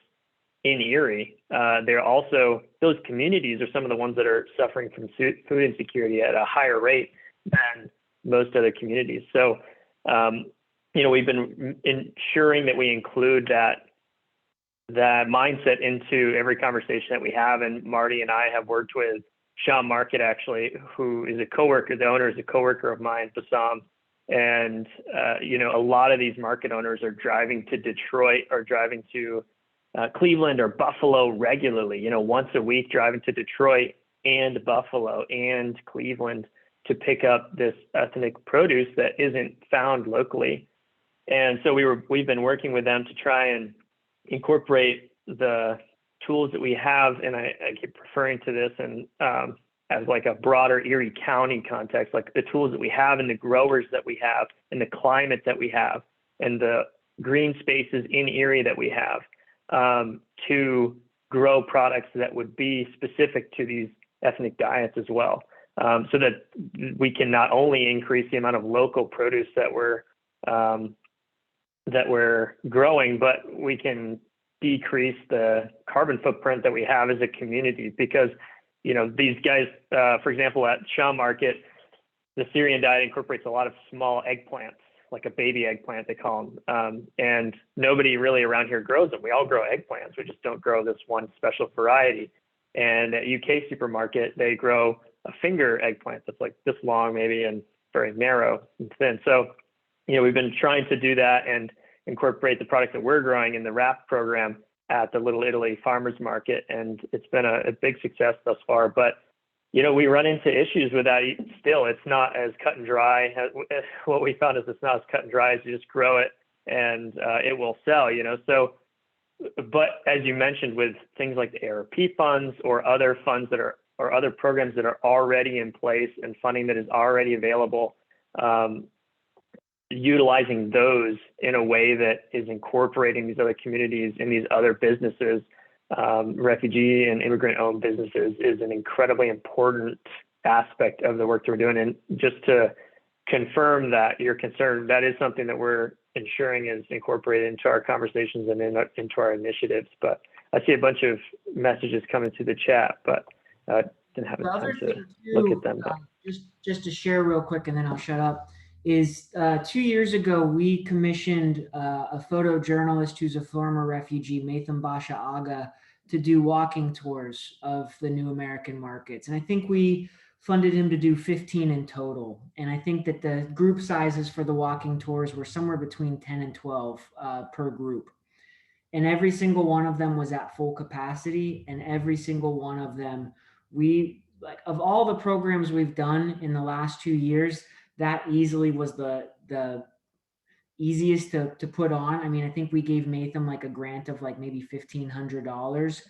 in Erie, they're also, those communities are some of the ones that are suffering from food insecurity at a higher rate than most other communities. So, you know, we've been ensuring that we include that mindset into every conversation that we have. And Marty and I have worked with Sean Market, actually, who is a coworker. The owner is a coworker of mine, Bassam. And, you know, a lot of these market owners are driving to Detroit or driving to Cleveland or Buffalo regularly, you know, once a week, driving to Detroit and Buffalo and Cleveland to pick up this ethnic produce that isn't found locally. And so we've been working with them to try and incorporate the tools that we have, and I keep referring to this and as like a broader Erie County context, like the tools that we have and the growers that we have and the climate that we have and the green spaces in Erie that we have to grow products that would be specific to these ethnic diets as well, so that we can not only increase the amount of local produce that we're growing, but we can decrease the carbon footprint that we have as a community. Because, you know, these guys, for example, at Shaw Market, the Syrian diet incorporates a lot of small eggplants, like a baby eggplant, they call them. And nobody really around here grows them. We all grow eggplants. We just don't grow this one special variety. And at UK Supermarket, they grow a finger eggplant that's like this long, maybe, and very narrow and thin. So, you know, we've been trying to do that and incorporate the products that we're growing in the WRAP program at the Little Italy Farmers Market. And it's been a big success thus far. But, you know, we run into issues with that still. It's not as cut and dry. What we found is it's not as cut and dry as you just grow it and it will sell, you know. So, but as you mentioned, with things like the ARP funds or other funds that are, or other programs that are already in place and funding that is already available, utilizing those in a way that is incorporating these other communities and these other businesses, refugee and immigrant-owned businesses, is an incredibly important aspect of the work that we're doing. And just to confirm that you're concerned, that is something that we're ensuring is incorporated into our conversations and into our initiatives. But I see a bunch of messages coming to the chat, but didn't have time to look at them. Just to share real quick, and then I'll shut up, is 2 years ago, we commissioned a photojournalist who's a former refugee, Matham Basha Aga, to do walking tours of the new American markets. And I think we funded him to do 15 in total. And I think that the group sizes for the walking tours were somewhere between 10 and 12 per group. And every single one of them was at full capacity. And every single one of them, like of all the programs we've done in the last 2 years, that easily was the easiest to put on. I mean, I think we gave Matham like a grant of like maybe $1,500.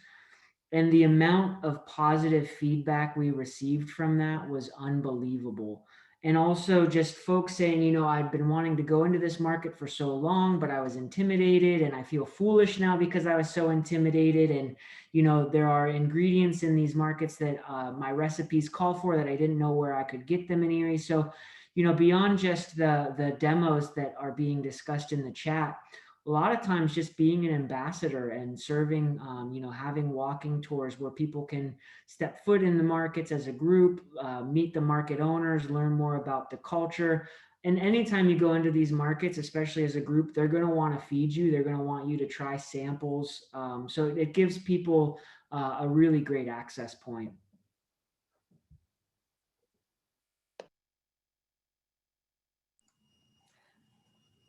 And the amount of positive feedback we received from that was unbelievable. And also just folks saying, you know, I've been wanting to go into this market for so long, but I was intimidated and I feel foolish now because I was so intimidated. And, you know, there are ingredients in these markets that my recipes call for that I didn't know where I could get them in Erie. So, you know, beyond just the demos that are being discussed in the chat, a lot of times just being an ambassador and serving, you know, having walking tours where people can step foot in the markets as a group, meet the market owners, learn more about the culture. And anytime you go into these markets, especially as a group, they're going to want to feed you. They're going to want you to try samples. So it gives people a really great access point.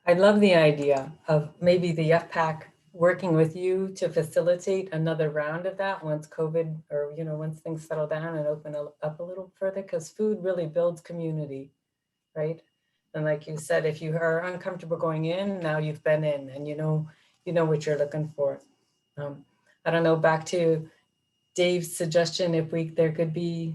I love the idea of maybe the FPAC working with you to facilitate another round of that once COVID, or, you know, once things settle down and open up a little further, because food really builds community, right? And like you said, if you are uncomfortable going in, now you've been in and you know what you're looking for. I don't know, back to Dave's suggestion, if there could be,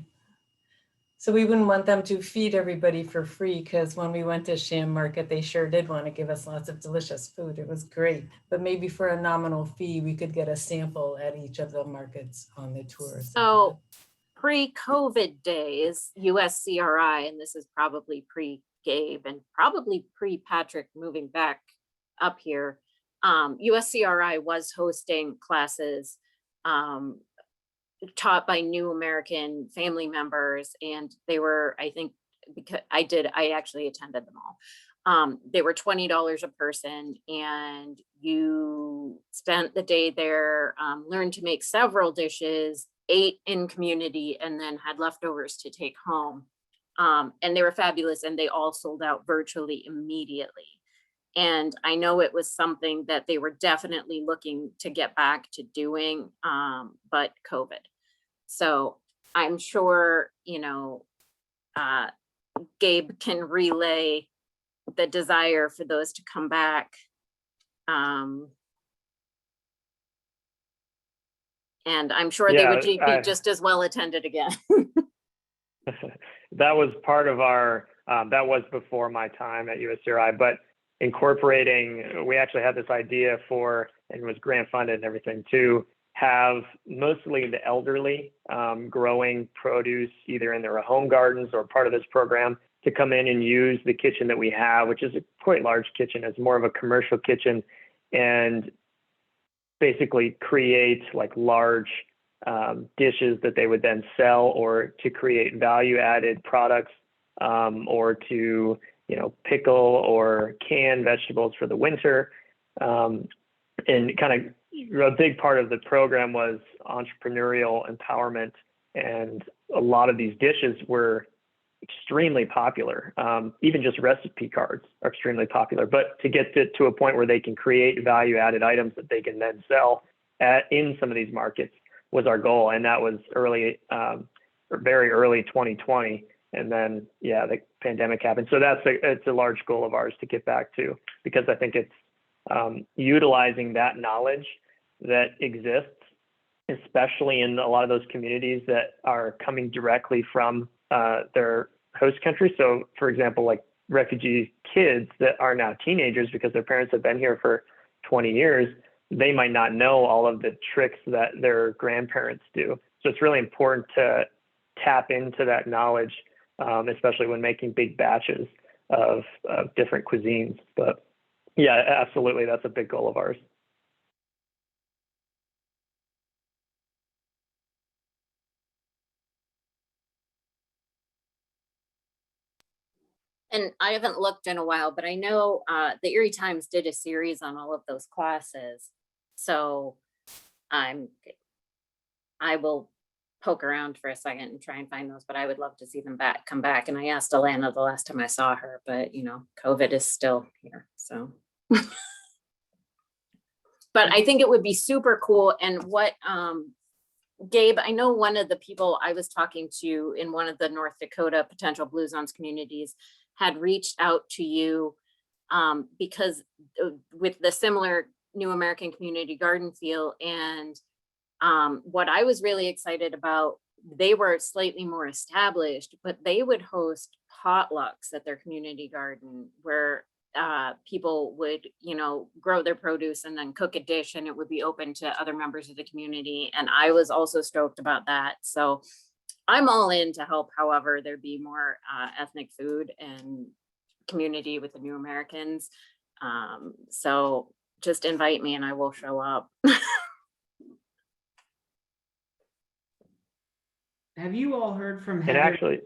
so we wouldn't want them to feed everybody for free, because when we went to Sham Market, they sure did want to give us lots of delicious food. It was great. But maybe for a nominal fee, we could get a sample at each of the markets on the tour. So pre-COVID days, USCRI, and this is probably pre-Gabe and probably pre-Patrick moving back up here, USCRI was hosting classes taught by new American family members, and they were, I think, because I actually attended them all. They were $20 a person, and you spent the day there, learned to make several dishes, ate in community, and then had leftovers to take home. And they were fabulous, and they all sold out virtually immediately. And I know it was something that they were definitely looking to get back to doing, but COVID. So I'm sure, you know, Gabe can relay the desire for those to come back. And I'm sure they would be just as well attended again. That was part of our, that was before my time at USCRI, but incorporating, we actually had this idea for, and it was grant funded and everything, to have mostly the elderly growing produce either in their home gardens or part of this program to come in and use the kitchen that we have, which is a quite large kitchen. It's more of a commercial kitchen, and basically create like large dishes that they would then sell, or to create value added products, or to, you know, pickle or can vegetables for the winter. And kind of a big part of the program was entrepreneurial empowerment. And a lot of these dishes were extremely popular. Even just recipe cards are extremely popular, but to get to a point where they can create value added items that they can then sell in some of these markets was our goal. And that was early, very early 2020. And then, yeah, the pandemic happened. So it's a large goal of ours to get back to, because I think it's utilizing that knowledge that exists, especially in a lot of those communities that are coming directly from their host country. So for example, like refugee kids that are now teenagers because their parents have been here for 20 years, they might not know all of the tricks that their grandparents do. So it's really important to tap into that knowledge, especially when making big batches of different cuisines. But yeah, absolutely, that's a big goal of ours. And I haven't looked in a while, but I know the Erie Times did a series on all of those classes. So I will poke around for a second and try and find those, but I would love to see them come back. And I asked Alana the last time I saw her, but COVID is still here, so. But I think it would be super cool. And what, Gabe, I know one of the people I was talking to in one of the North Dakota potential Blue Zones communities had reached out to you because with the similar New American Community Garden feel. And what I was really excited about, they were slightly more established, but they would host potlucks at their community garden where people would, grow their produce and then cook a dish, and it would be open to other members of the community. And I was also stoked about that. So I'm all in to help however there be more ethnic food and community with the New Americans. So just invite me and I will show up. Have you all heard from And Heather? actually,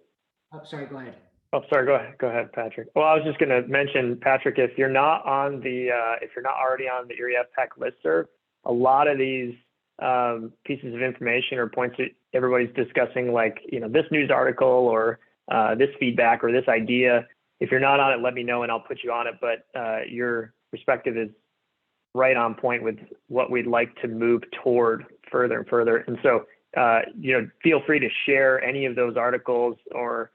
Oh, sorry, go ahead. oh, sorry, go ahead, Patrick. Well, I was just going to mention, Patrick, if you're not already on the Erie FPAC listserv, a lot of these pieces of information or points that everybody's discussing, like, this news article or this feedback or this idea, if you're not on it, let me know and I'll put you on it. But your perspective is right on point with what we'd like to move toward further and further. And so, feel free to share any of those articles or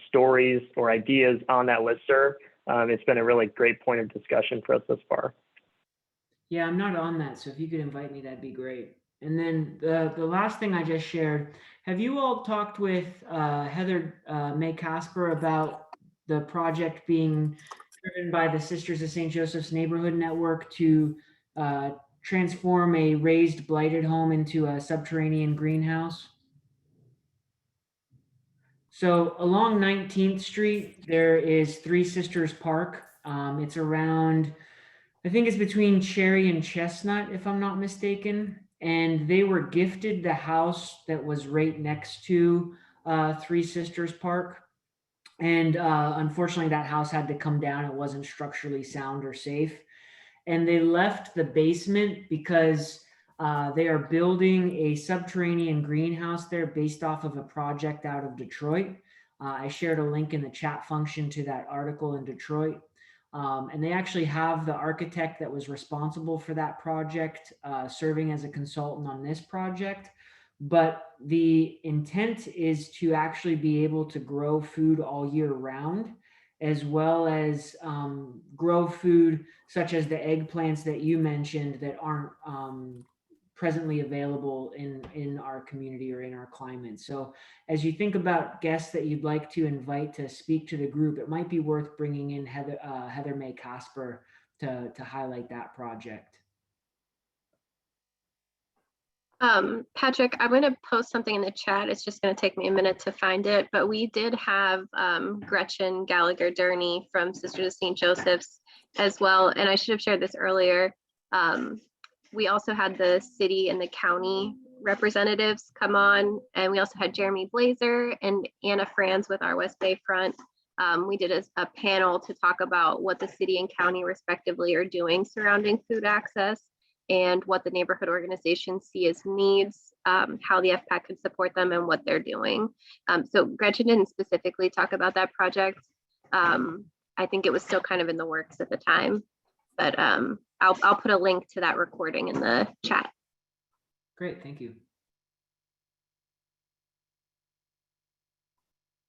stories or ideas on that listserv. It's been a really great point of discussion for us thus far. Yeah, I'm not on that, so if you could invite me, that'd be great. And then the last thing I just shared, have you all talked with Heather May Casper about the project being driven by the Sisters of St. Joseph's Neighborhood Network to transform a raised blighted home into a subterranean greenhouse? So along 19th Street, there is Three Sisters Park. It's around, I think it's between Cherry and Chestnut, if I'm not mistaken. And they were gifted the house that was right next to Three Sisters Park. And unfortunately, that house had to come down. It wasn't structurally sound or safe. And they left the basement because they are building a subterranean greenhouse there based off of a project out of Detroit. I shared a link in the chat function to that article in Detroit. And they actually have the architect that was responsible for that project serving as a consultant on this project. But the intent is to actually be able to grow food all year round, as well as grow food such as the eggplants that you mentioned that aren't presently available in our community or in our climate. So as you think about guests that you'd like to invite to speak to the group, it might be worth bringing in Heather May Casper to highlight that project. Patrick, I'm going to post something in the chat. It's just going to take me a minute to find it, but we did have Gretchen Gallagher-Durney from Sisters of St. Joseph's as well. And I should have shared this earlier. We also had the city and the county representatives come on, and we also had Jeremy Blazer and Anna Franz with our West Bay Front. We did a panel to talk about what the city and county respectively are doing surrounding food access and what the neighborhood organizations see as needs, how the FPAC could support them and what they're doing. So Gretchen didn't specifically talk about that project. I think it was still kind of in the works at the time, but I'll put a link to that recording in the chat. Great, thank you.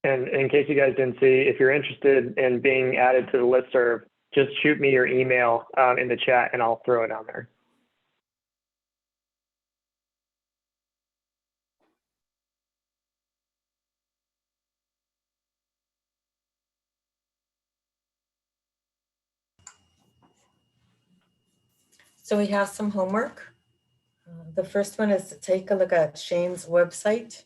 And in case you guys didn't see, if you're interested in being added to the listserv, just shoot me your email in the chat and I'll throw it on there. So we have some homework. The first one is to take a look at Shane's website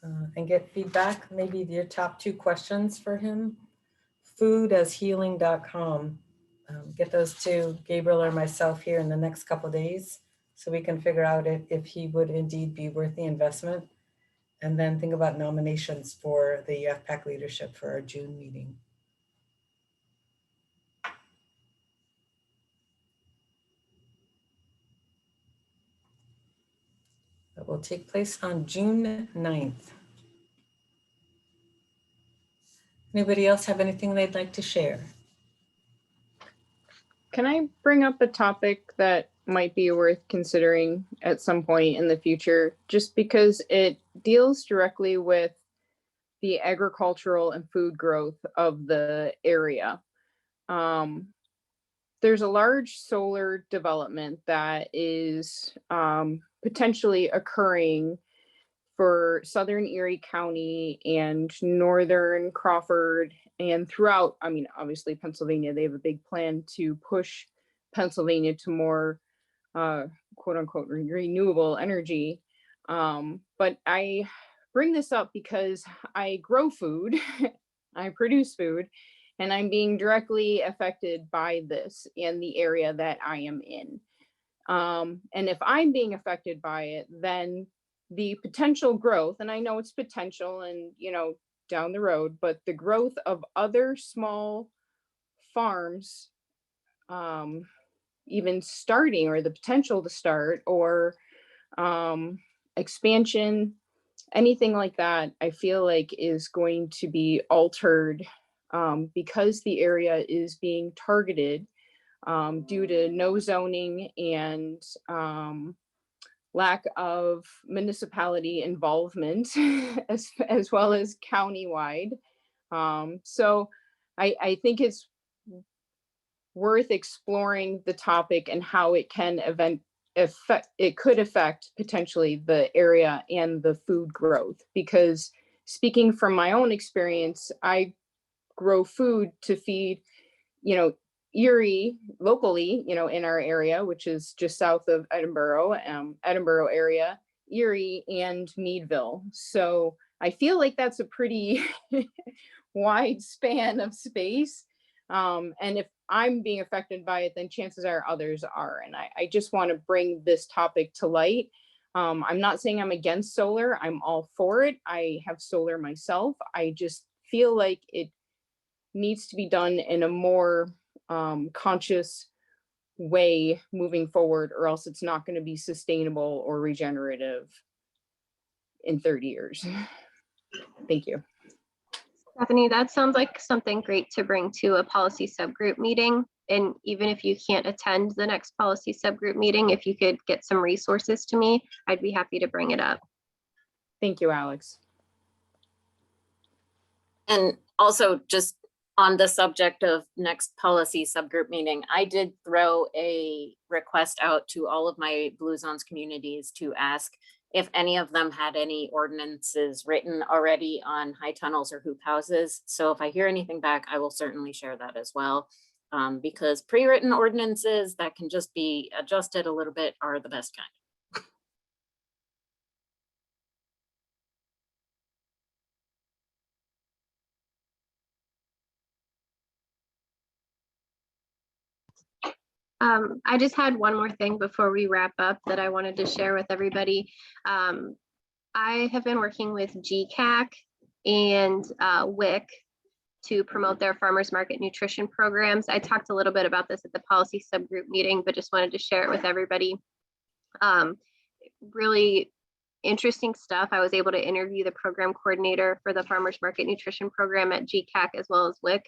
and get feedback, maybe your top 2 questions for him. foodashealing.com. Get those to Gabriel or myself here in the next couple of days so we can figure out if he would indeed be worth the investment. And then think about nominations for the FPAC leadership for our June meeting. that will take place on June 9th. Anybody else have anything they'd like to share? Can I bring up a topic that might be worth considering at some point in the future, just because it deals directly with the agricultural and food growth of the area? There's a large solar development that is potentially occurring for Southern Erie County and Northern Crawford and throughout, I mean, obviously Pennsylvania. They have a big plan to push Pennsylvania to more quote unquote renewable energy. But I bring this up because I grow food, I produce food, and I'm being directly affected by this in the area that I am in. And if I'm being affected by it, then the potential growth, and I know it's potential and, you know, down the road, but the growth of other small farms, even starting, or the potential to start, or expansion, anything like that, I feel like is going to be altered because the area is being targeted due to no zoning and lack of municipality involvement as well as countywide. So I think it's worth exploring the topic and how it can it could affect potentially the area and the food growth. Because speaking from my own experience, I grow food to feed, you know, Erie locally, you know, in our area, which is just south of Edinburgh, Edinburgh area, Erie and Meadville. So I feel like that's a pretty wide span of space. And if I'm being affected by it, then chances are others are. And I just want to bring this topic to light. I'm not saying I'm against solar. I'm all for it. I have solar myself. I just feel like it needs to be done in a more conscious way moving forward, or else it's not going to be sustainable or regenerative in 30 years. Thank you. Stephanie, that sounds like something great to bring to a policy subgroup meeting. And even if you can't attend the next policy subgroup meeting, if you could get some resources to me, I'd be happy to bring it up. Thank you, Alex. And also, just on the subject of next policy subgroup meeting, I did throw a request out to all of my Blue Zones communities to ask if any of them had any ordinances written already on high tunnels or hoop houses. So if I hear anything back, I will certainly share that as well. Because pre-written ordinances that can just be adjusted a little bit are the best kind. I just had one more thing before we wrap up that I wanted to share with everybody. I have been working with GCAC and WIC to promote their farmers market nutrition programs. I talked a little bit about this at the policy subgroup meeting, but just wanted to share it with everybody. Really interesting stuff. I was able to interview the program coordinator for the farmers market nutrition program at GCAC as well as WIC,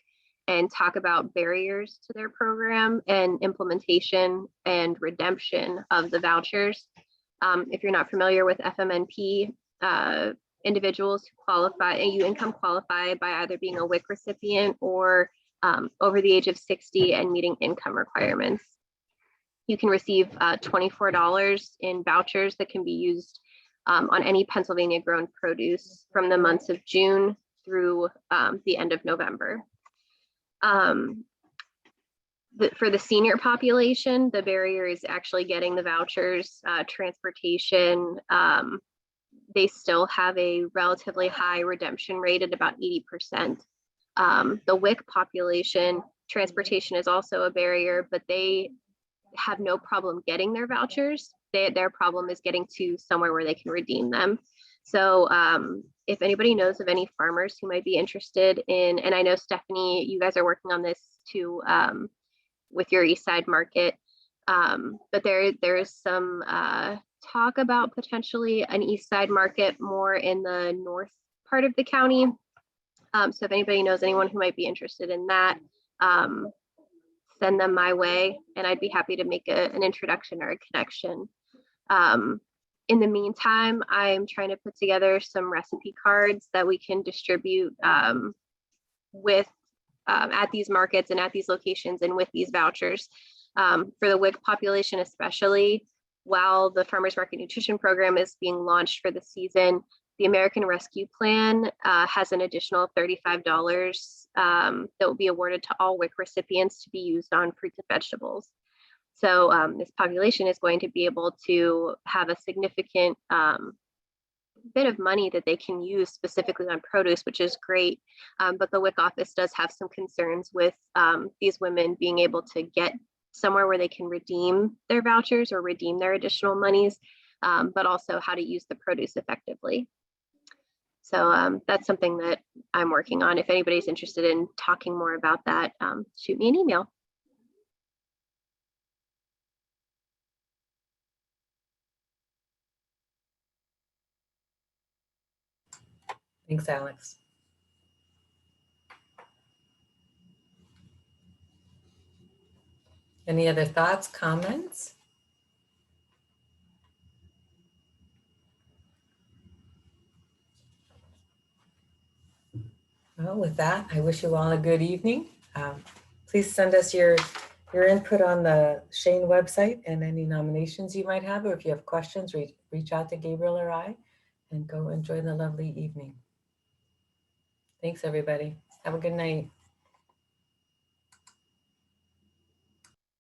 and talk about barriers to their program and implementation and redemption of the vouchers. If you're not familiar with FMNP, individuals who qualify, you income qualify by either being a WIC recipient or over the age of 60 and meeting income requirements. You can receive $24 in vouchers that can be used on any Pennsylvania grown produce from the months of June through the end of November. For the senior population, the barrier is actually getting the vouchers, transportation. They still have a relatively high redemption rate at about 80%. The WIC population, transportation is also a barrier, but they have no problem getting their vouchers. Their problem is getting to somewhere where they can redeem them. So if anybody knows of any farmers who might be interested in, and I know Stephanie, you guys are working on this too with your East Side market, but there is some talk about potentially an east side market more in the north part of the county. So if anybody knows anyone who might be interested in that, send them my way and I'd be happy to make an introduction or a connection. In the meantime, I'm trying to put together some recipe cards that we can distribute with at these markets and at these locations and with these vouchers for the WIC population, especially while the Farmers Market Nutrition Program is being launched for the season. The American Rescue Plan has an additional $35 that will be awarded to all WIC recipients to be used on fruits and vegetables. So this population is going to be able to have a significant bit of money that they can use specifically on produce, which is great. But the WIC office does have some concerns with these women being able to get somewhere where they can redeem their vouchers or redeem their additional monies, but also how to use the produce effectively. So that's something that I'm working on. If anybody's interested in talking more about that, shoot me an email. Thanks, Alex. Any other thoughts, comments? Well, with that, I wish you all a good evening. Please send us your input on the Shane website and any nominations you might have, or if you have questions, reach out to Gabriel or I, and go enjoy the lovely evening. Thanks, everybody. Have a good night.